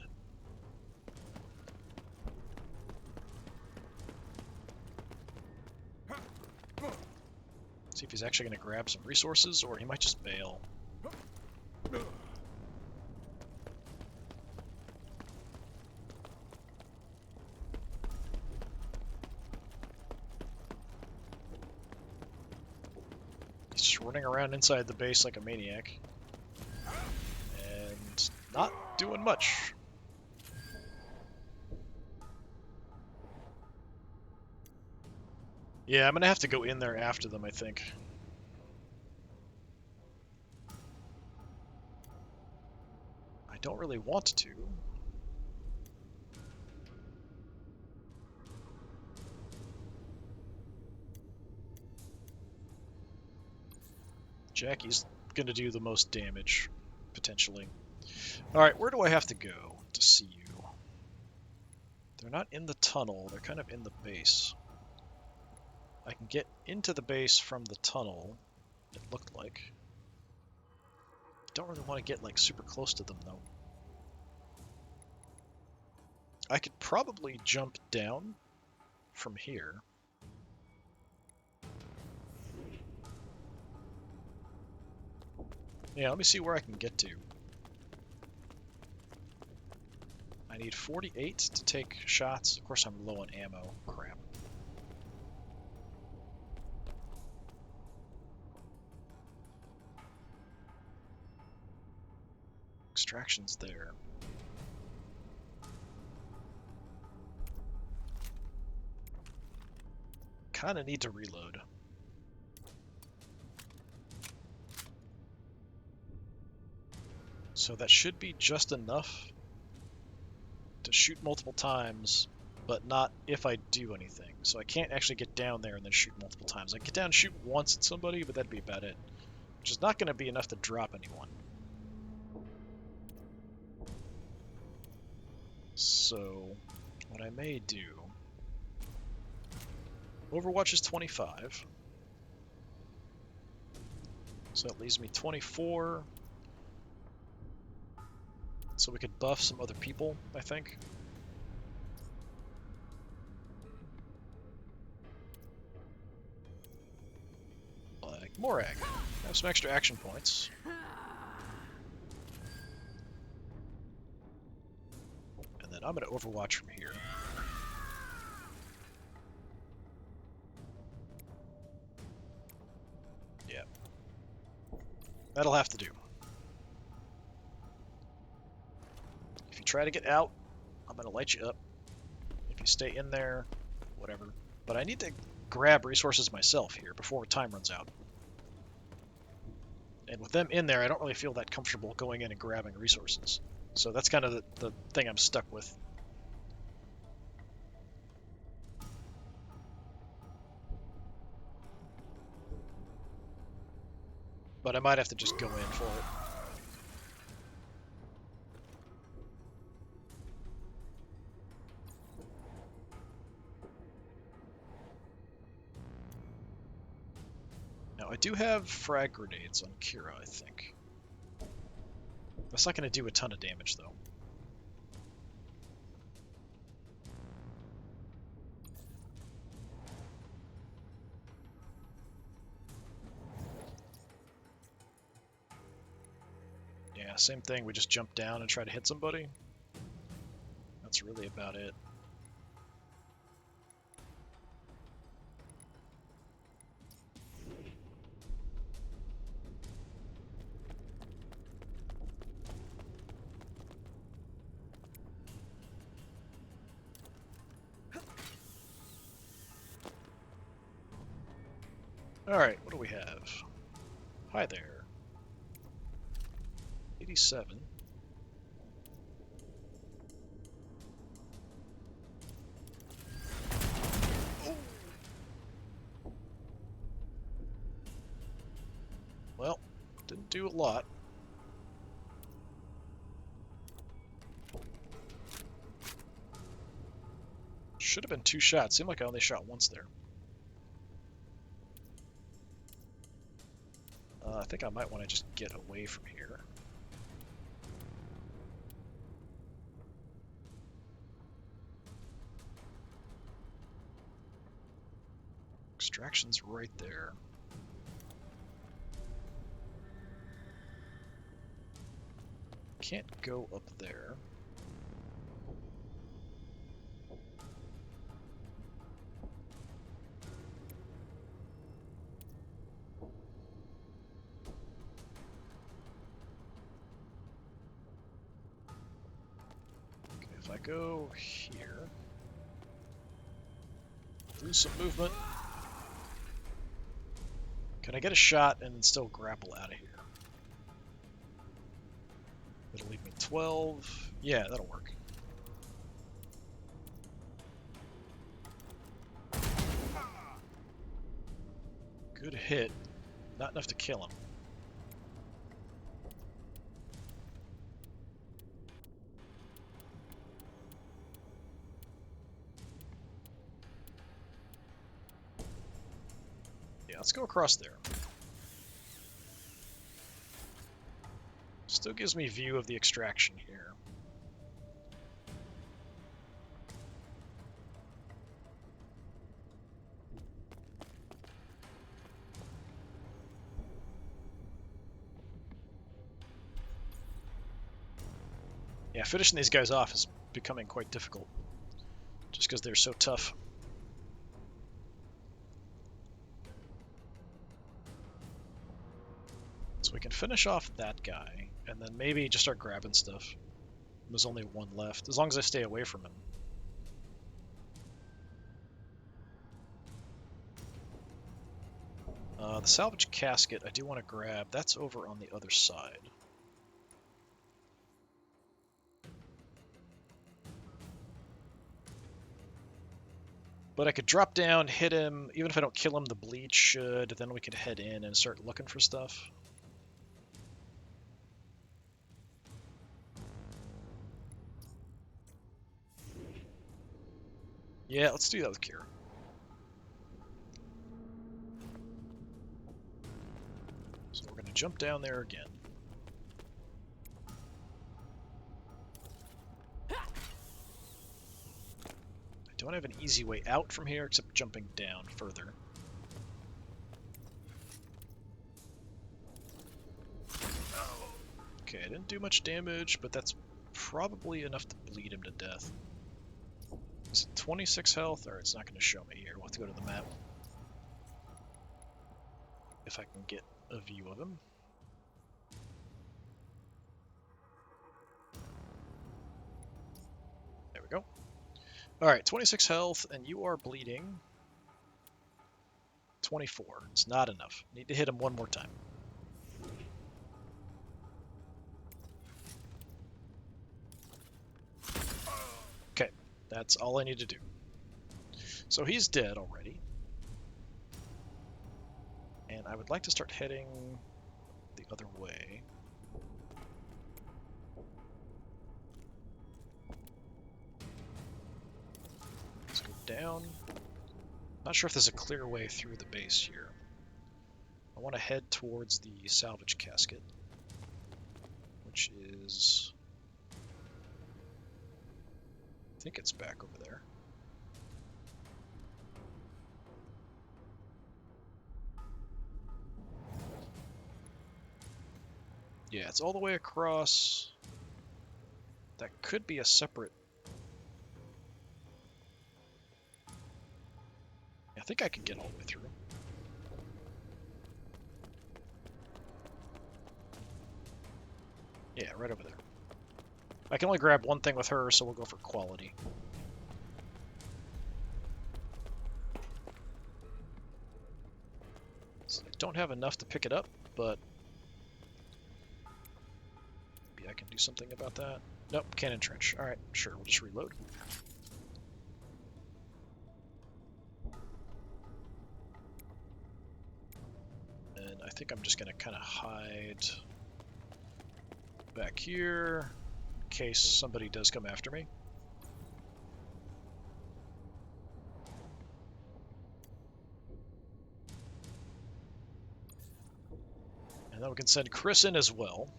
See if he's actually going to grab some resources, or he might just bail. He's just running around inside the base like a maniac. And not doing much. Yeah, I'm going to have to go in there after them, I think. I don't really want to. Jackie's going to do the most damage, potentially. Alright, where do I have to go to see you? They're not in the tunnel, they're kind of in the base. I can get into the base from the tunnel, it looked like. Don't really want to get, like, super close to them, though. I could probably jump down from here. Yeah, let me see where I can get to. I need 48 to take shots. Of course, I'm low on ammo. Crap. Extraction's there. Kinda need to reload. So that should be just enough to shoot multiple times, but not if I do anything. So I can't actually get down there and then shoot multiple times. I can get down and shoot once at somebody, but that'd be about it. Which is not going to be enough to drop anyone. So, what I may do... Overwatch is 25. So that leaves me 24. So we could buff some other people, I think. Like Morag. Have some extra action points. And then I'm going to Overwatch from here. That'll have to do. If you try to get out, I'm going to light you up. If you stay in there, whatever. But I need to grab resources myself here before time runs out. And with them in there, I don't really feel that comfortable going in and grabbing resources. So that's kind of the thing I'm stuck with. But I might have to just go in for it. Now, I do have frag grenades on Kira, I think. That's not going to do a ton of damage, though. Yeah, same thing. We just jump down and try to hit somebody. That's really about it. Alright, what do we have? Hi there. 87. Oh. Well, didn't do a lot. Should have been 2 shots. Seemed like I only shot once there. I think I might want to just get away from here. Extraction's right there. Can't go up there. Okay, if I go here, lose some movement. Can I get a shot and still grapple out of here? It'll leave me 12. Yeah, that'll work. Good hit. Not enough to kill him. Yeah, let's go across there. Still gives me view of the extraction here. Yeah, finishing these guys off is becoming quite difficult, just because they're so tough. So we can finish off that guy, and then maybe just start grabbing stuff. There's only 1 left, as long as I stay away from him. The salvage casket I do want to grab. That's over on the other side. But I could drop down, hit him. Even if I don't kill him, the bleed should. Then we could head in and start looking for stuff. Yeah, let's do that with Kira. So we're going to jump down there again. I don't have an easy way out from here except jumping down further. Okay, I didn't do much damage, but that's probably enough to bleed him to death. Is it 26 health? Or it's not going to show me here. We'll have to go to the map. If I can get a view of him. we go. Alright, 26 health, and you are bleeding 24. It's not enough. Need to hit him one more time. Okay, that's all I need to do. So he's dead already. And I would like to start heading the other way. Let's go down. Not sure if there's a clear way through the base here. I want to head towards the salvage casket, which is... I think it's back over there. Yeah, it's all the way across. That could be a separate... I think I can get all the way through. Yeah, right over there. I can only grab one thing with her, so we'll go for quality. So I don't have enough to pick it up, but maybe I can do something about that. Nope, can't entrench. Alright, sure, we'll just reload. And I think I'm just going to kind of hide back here in case somebody does come after me. And then we can send Chris in as well.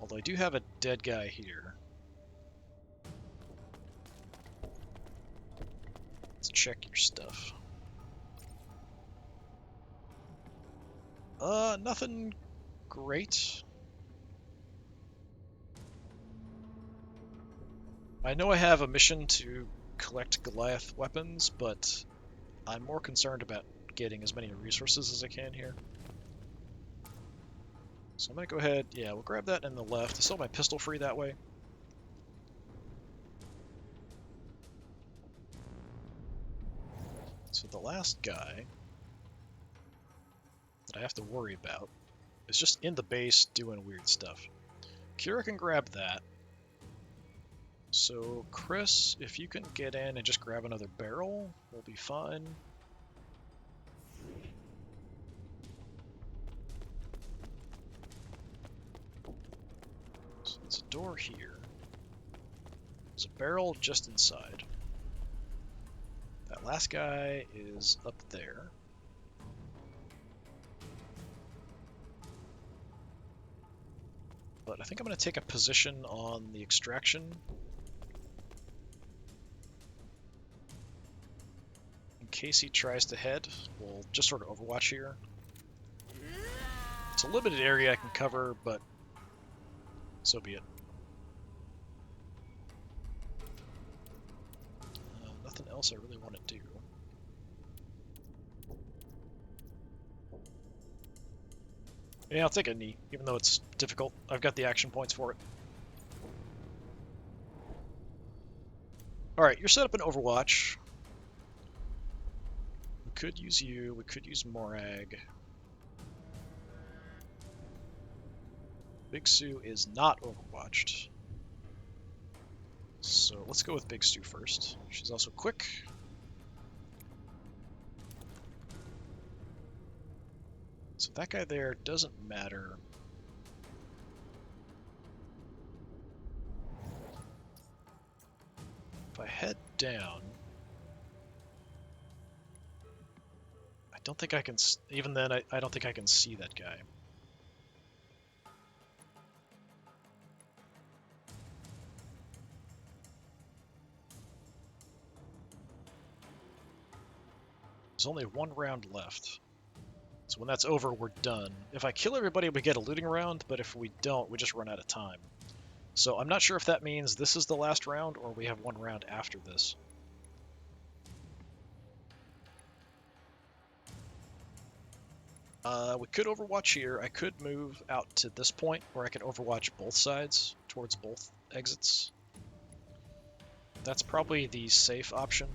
Although I do have a dead guy here. Let's check your stuff. Nothing great. I know I have a mission to collect Goliath weapons, but I'm more concerned about getting as many resources as I can here. So I'm going to go ahead, yeah, we'll grab that in the left. I still have my pistol free that way. So the last guy that I have to worry about is just in the base doing weird stuff. Kira can grab that. So Chris, if you can get in and just grab another barrel, we'll be fine. So there's a door here. There's a barrel just inside. That last guy is up there. But I think I'm going to take a position on the extraction. In case he tries to head, we'll just sort of overwatch here. It's a limited area I can cover, but so be it. Nothing else I really want to do. Yeah, I'll take a knee, even though it's difficult. I've got the action points for it. Alright, you're set up in Overwatch. We could use you, we could use Morag. Big Sue is not Overwatched. So let's go with Big Sue first. She's also quick. So that guy there doesn't matter. If I head down, I don't think I can, even then I don't think I can see that guy. There's only one round left. So when that's over, we're done. If I kill everybody, we get a looting round, but if we don't, we just run out of time. So I'm not sure if that means this is the last round, or we have one round after this. We could overwatch here. I could move out to this point, where I can overwatch both sides, towards both exits. That's probably the safe option.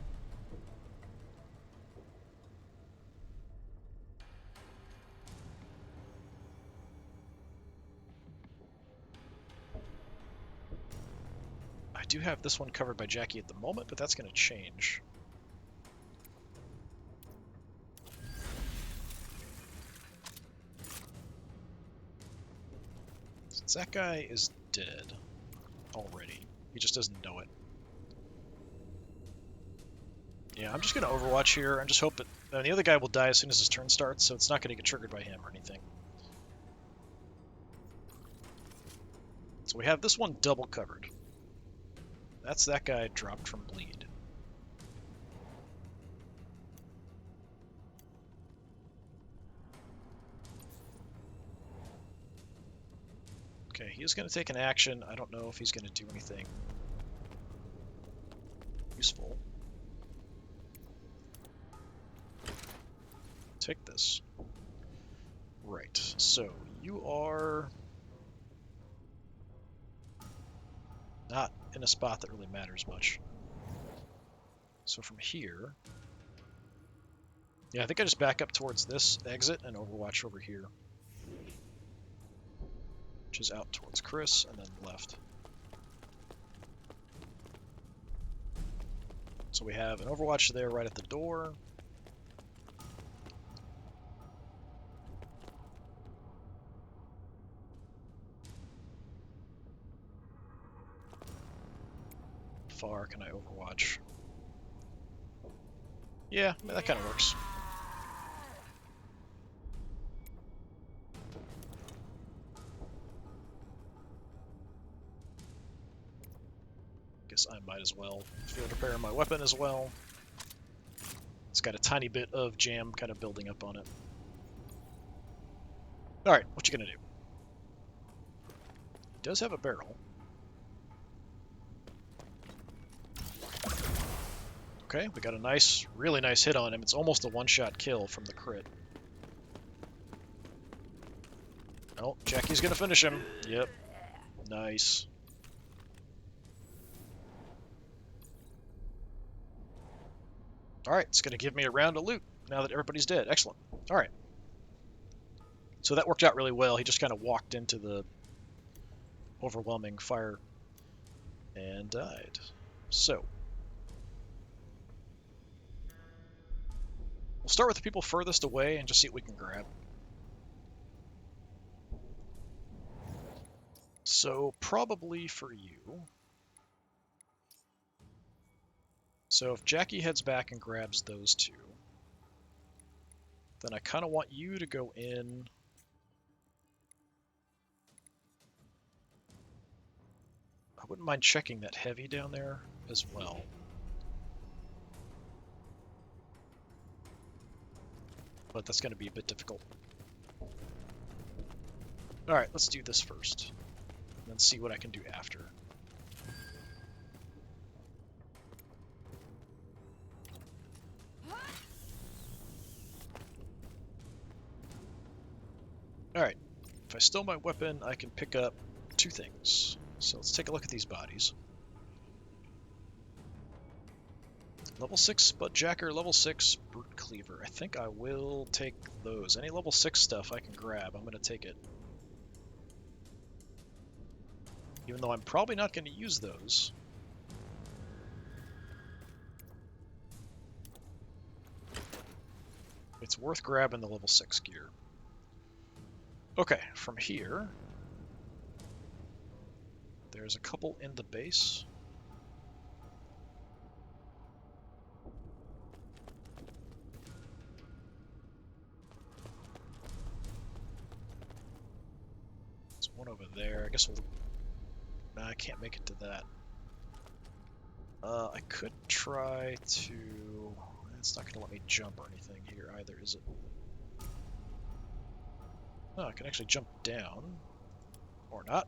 I do have this one covered by Jackie at the moment, but that's going to change. Since that guy is dead already, he just doesn't know it. Yeah, I'm just going to Overwatch here and just hope that the other guy will die as soon as his turn starts, so it's not going to get triggered by him or anything. So we have this one double covered. That's that guy dropped from bleed. Okay, he's going to take an action. I don't know if he's going to do anything useful. Take this. Right, so you are not in a spot that really matters much. So from here, yeah, I think I just back up towards this exit and Overwatch over here, which is out towards Chris and then left. So we have an Overwatch there right at the door. How far can I Overwatch? Yeah, I mean, that kind of works. Guess I might as well field repair my weapon as well. It's got a tiny bit of jam kind of building up on it. Alright, what you gonna do? He does have a barrel. Okay, we got a nice, really nice hit on him. It's almost a one-shot kill from the crit. Oh, Jackie's gonna finish him. Yep. Nice. Alright, it's gonna give me a round of loot now that everybody's dead. Excellent. Alright. So that worked out really well. He just kind of walked into the overwhelming fire and died. So we'll start with the people furthest away and just see what we can grab. So probably for you. So if Jackie heads back and grabs those two, then I kind of want you to go in. I wouldn't mind checking that heavy down there as well. But that's going to be a bit difficult. Alright, let's do this first. And then see what I can do after. Alright, if I steal my weapon, I can pick up two things. So let's take a look at these bodies. Level 6 Spud Jacker, level 6 Brute Cleaver. I think I will take those. Any level 6 stuff I can grab, I'm going to take it. Even though I'm probably not going to use those. It's worth grabbing the level 6 gear. Okay, from here, there's a couple in the base. There's one over there. I guess we'll... I can't make it to that. I could try to... It's not going to let me jump or anything here either, is it? Oh, I can actually jump down. Or not.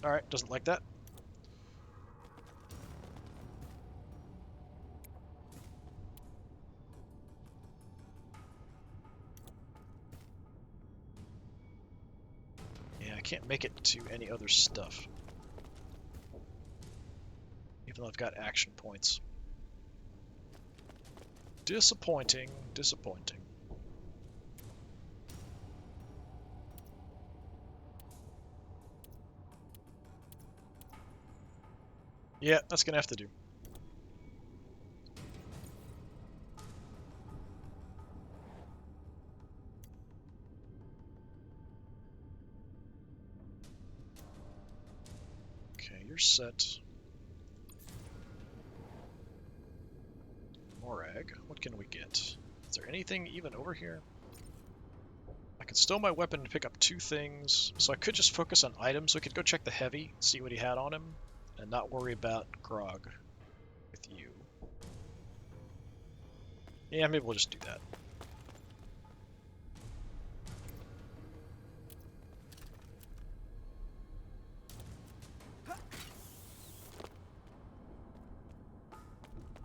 Alright, doesn't like that. Yeah, I can't make it to any other stuff. even though I've got action points. Disappointing, disappointing. Yeah, that's gonna have to do. Okay, you're set. Morag, what can we get? Is there anything even over here? I could stow my weapon and pick up 2 things, so I could just focus on items. We could go check the heavy, see what he had on him, and not worry about grog with you. Yeah, maybe we'll just do that.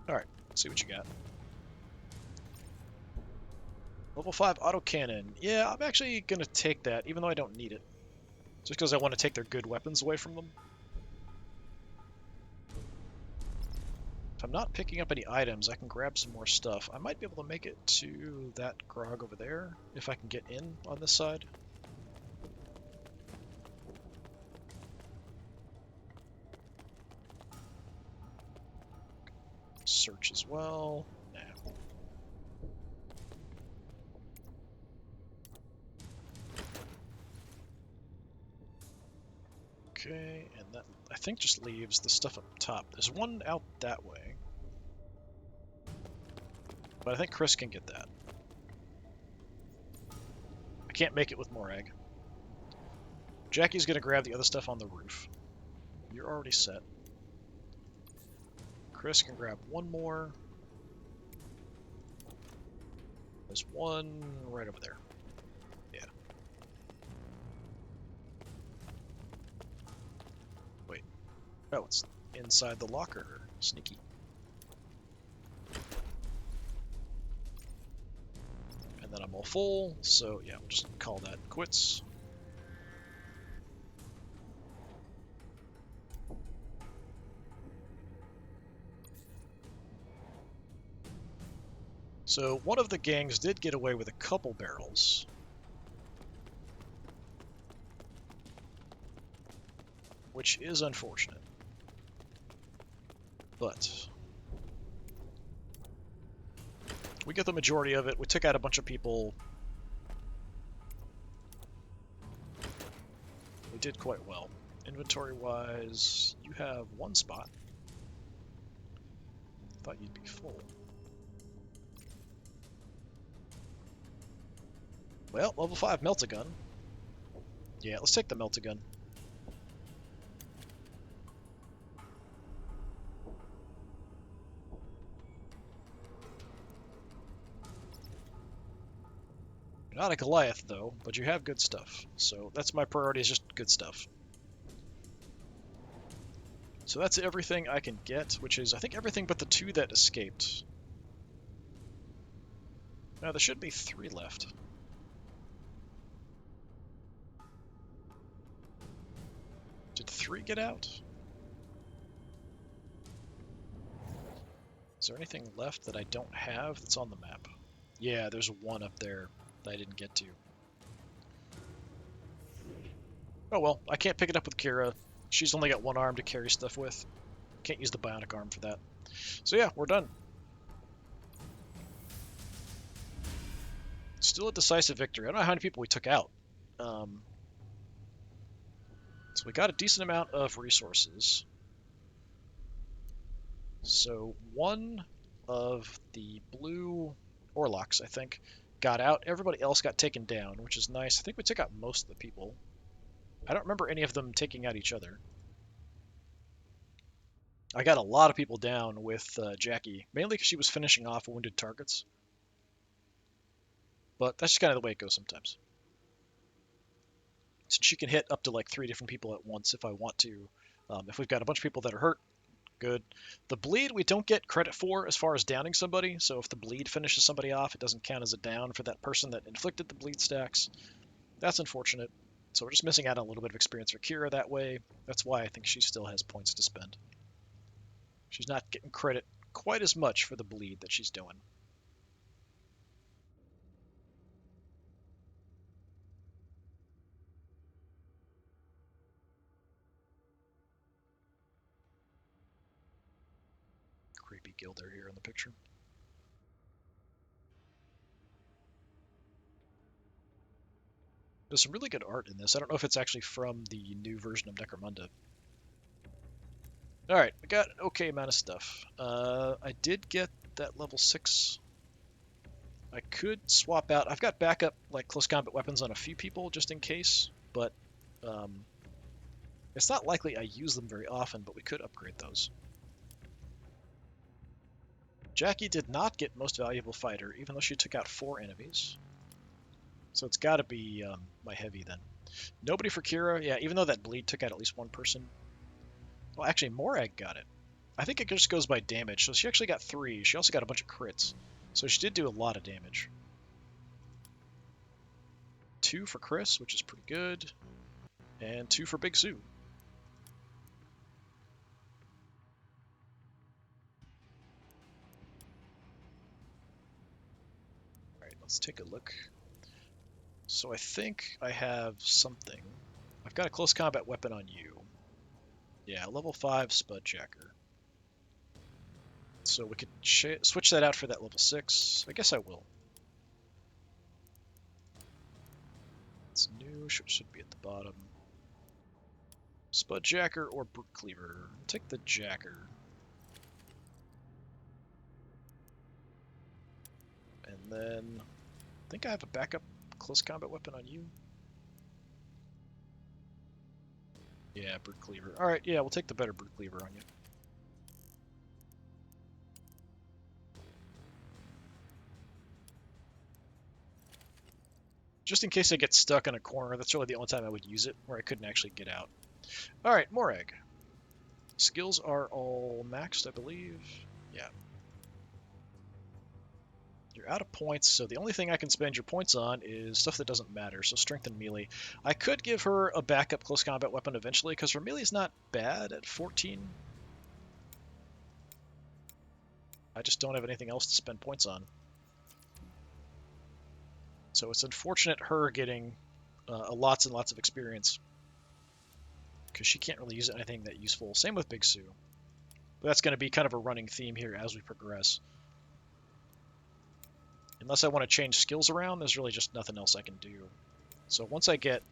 Alright, let's see what you got. Level 5 autocannon. Yeah, I'm actually going to take that, even though I don't need it. Just because I want to take their good weapons away from them. If I'm not picking up any items, I can grab some more stuff. I might be able to make it to that grog over there, if I can get in on this side. Search as well. Nah. Okay, and that, I think, just leaves the stuff up top. There's one out that way. But I think Chris can get that. I can't make it with Morag. Jackie's going to grab the other stuff on the roof. You're already set. Chris can grab one more. There's one right over there. Yeah. Wait. Oh, it's inside the locker. Sneaky. And then I'm all full, so yeah, we'll just call that quits. So one of the gangs did get away with a couple barrels. Which is unfortunate. But we get the majority of it. We took out a bunch of people. We did quite well. Inventory-wise, you have 1 spot. Thought you'd be full. Well, level 5 melt-a-gun. Yeah, let's take the melt-a-gun. You're not a Goliath, though, but you have good stuff. So that's my priority, is just good stuff. So that's everything I can get, which is, I think, everything but the 2 that escaped. Now, there should be 3 left. Did 3 get out? Is there anything left that I don't have that's on the map? Yeah, there's 1 up there that I didn't get to. Oh well, I can't pick it up with Kira. She's only got 1 arm to carry stuff with. Can't use the bionic arm for that. So yeah, we're done. Still a decisive victory. I don't know how many people we took out. So we got a decent amount of resources. So 1 of the blue Orlocks, I think, got out. Everybody else got taken down, which is nice. I think we took out most of the people. I don't remember any of them taking out each other. I got a lot of people down with Jackie, mainly because she was finishing off wounded targets. But that's just kind of the way it goes sometimes. Since she can hit up to like 3 different people at once if I want to. If we've got a bunch of people that are hurt, good. The bleed we don't get credit for as far as downing somebody, so if the bleed finishes somebody off, it doesn't count as a down for that person that inflicted the bleed stacks. That's unfortunate. So we're just missing out on a little bit of experience for Kira that way. That's why I think she still has points to spend. She's not getting credit quite as much for the bleed that she's doing. Creepy Gilder here in the picture. There's some really good art in this. I don't know if it's actually from the new version of Necromunda. Alright, I got an okay amount of stuff. I did get that level 6. I could swap out. I've got backup like close combat weapons on a few people just in case, but it's not likely I use them very often, but we could upgrade those. Jackie did not get most valuable fighter, even though she took out 4 enemies. So it's got to be my heavy then. Nobody for Kira. Yeah, even though that bleed took out at least 1 person. Well, actually, Morag got it. I think it just goes by damage. So she actually got 3. She also got a bunch of crits. So she did do a lot of damage. 2 for Chris, which is pretty good. And 2 for Big Sue. Alright, let's take a look. So I think I have something. I've got a close combat weapon on you. Yeah, level 5 Spudjacker. So we could switch that out for that level 6. I guess I will. It's new, should be at the bottom. Spudjacker or Brute Cleaver. Take the Jacker. And then I think I have a backup close combat weapon on you. Yeah, Brute Cleaver. Alright, yeah, we'll take the better Brute Cleaver on you. Just in case I get stuck in a corner, that's really the only time I would use it, where I couldn't actually get out. Alright, Morag. Skills are all maxed, I believe. Yeah. You're out of points, so the only thing I can spend your points on is stuff that doesn't matter, so strength and melee. I could give her a backup close combat weapon eventually, because her melee's not bad at 14. I just don't have anything else to spend points on. So it's unfortunate her getting lots and lots of experience, because she can't really use anything that useful. Same with Big Sue. But that's going to be kind of a running theme here as we progress. Unless I want to change skills around, there's really just nothing else I can do. So once I get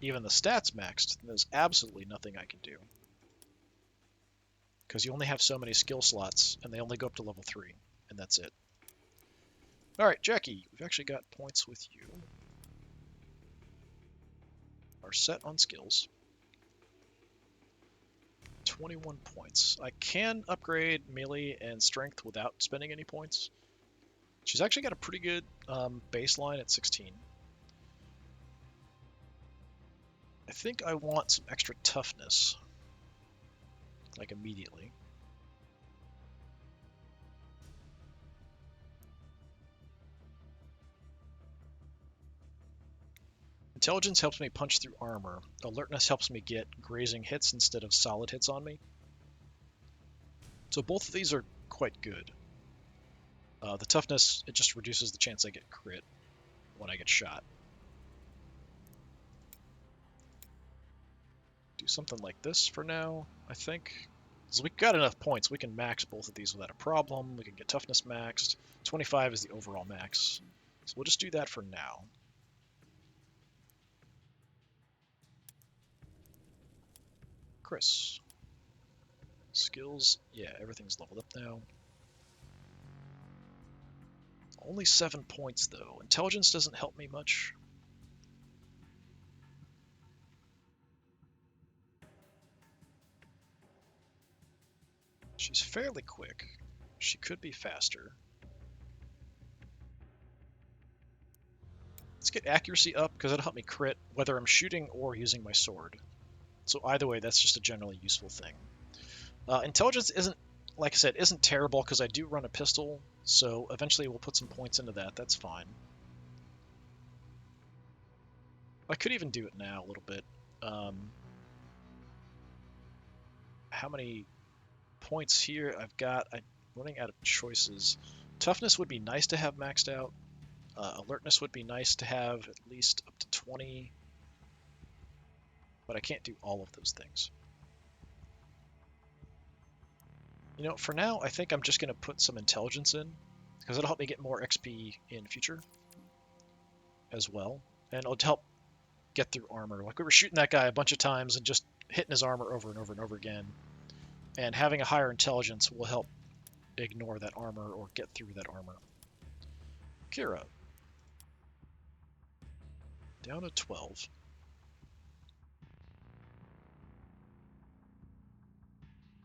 even the stats maxed, there's absolutely nothing I can do. Because you only have so many skill slots, and they only go up to level 3, and that's it. Alright, Jackie, we've actually got points with you. Are set on skills. 21 points. I can upgrade melee and strength without spending any points. She's actually got a pretty good baseline at 16. I think I want some extra toughness, like immediately. Intelligence helps me punch through armor. Alertness helps me get grazing hits instead of solid hits on me. So both of these are quite good. The toughness, it just reduces the chance I get crit when I get shot. Do something like this for now, I think. So we've got enough points. We can max both of these without a problem. We can get toughness maxed. 25 is the overall max. So we'll just do that for now. Chris. Skills, yeah, everything's leveled up now. Only 7 points, though. Intelligence doesn't help me much. She's fairly quick. She could be faster. Let's get accuracy up, because it'll help me crit, whether I'm shooting or using my sword. So either way, that's just a generally useful thing. Intelligence isn't, like I said, isn't terrible, because I do run a pistol, so eventually we'll put some points into that. That's fine. I could even do it now a little bit. How many points here. I'm running out of choices. Toughness would be nice to have maxed out. Alertness would be nice to have at least up to 20. But I can't do all of those things. You know, for now, I think I'm just going to put some intelligence in, because it'll help me get more XP in future as well. And it'll help get through armor. Like, we were shooting that guy a bunch of times and just hitting his armor over and over and over again. And having a higher intelligence will help ignore that armor or get through that armor. Kira. Down to 12.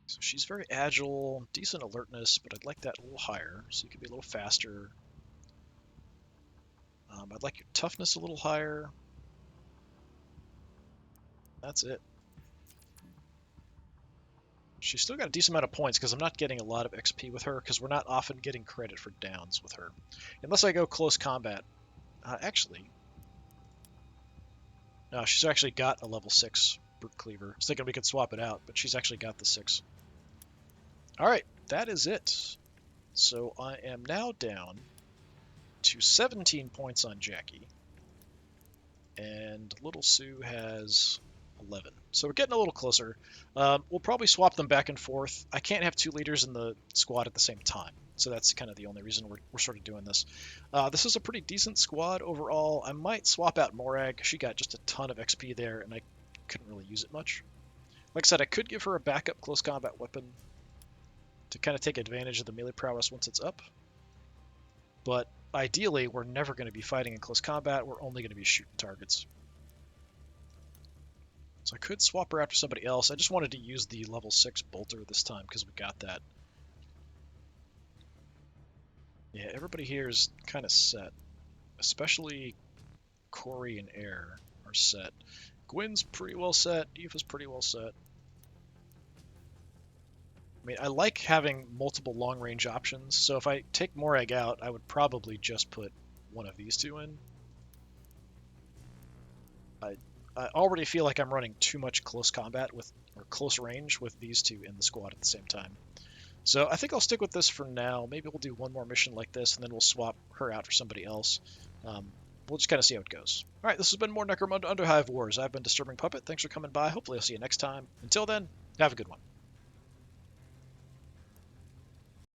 So she's very agile, decent alertness, but I'd like that a little higher, so you could be a little faster. I'd like your toughness a little higher. That's it. She's still got a decent amount of points because I'm not getting a lot of XP with her because we're not often getting credit for downs with her. Unless I go close combat. Actually, no, she's actually got a level 6 Brute Cleaver. I was thinking we could swap it out, but she's actually got the 6. Alright, that is it. So I am now down to 17 points on Jackie. And Little Sue has 11. So we're getting a little closer. We'll probably swap them back and forth. I can't have 2 leaders in the squad at the same time. So that's kind of the only reason we're sort of doing this. This is a pretty decent squad overall. I might swap out Morag. She got just a ton of XP there, and I couldn't really use it much. Like I said, I could give her a backup close combat weapon to kind of take advantage of the melee prowess once it's up. But ideally, we're never going to be fighting in close combat. We're only going to be shooting targets. So I could swap her after somebody else. I just wanted to use the level 6 bolter this time because we got that. Yeah, everybody here is kind of set. Especially Corey and Air are set. Gwyn's pretty well set. Aoife's pretty well set. I mean, I like having multiple long-range options, so if I take Morag out, I would probably just put one of these two in. I already feel like I'm running too much close combat with, or close range with these two in the squad at the same time. So I think I'll stick with this for now. Maybe we'll do one more mission like this, and then we'll swap her out for somebody else. We'll just kind of see how it goes. All right, this has been more Necromunda Underhive Wars. I've been Disturbing Puppet. Thanks for coming by. Hopefully I'll see you next time. Until then, have a good one.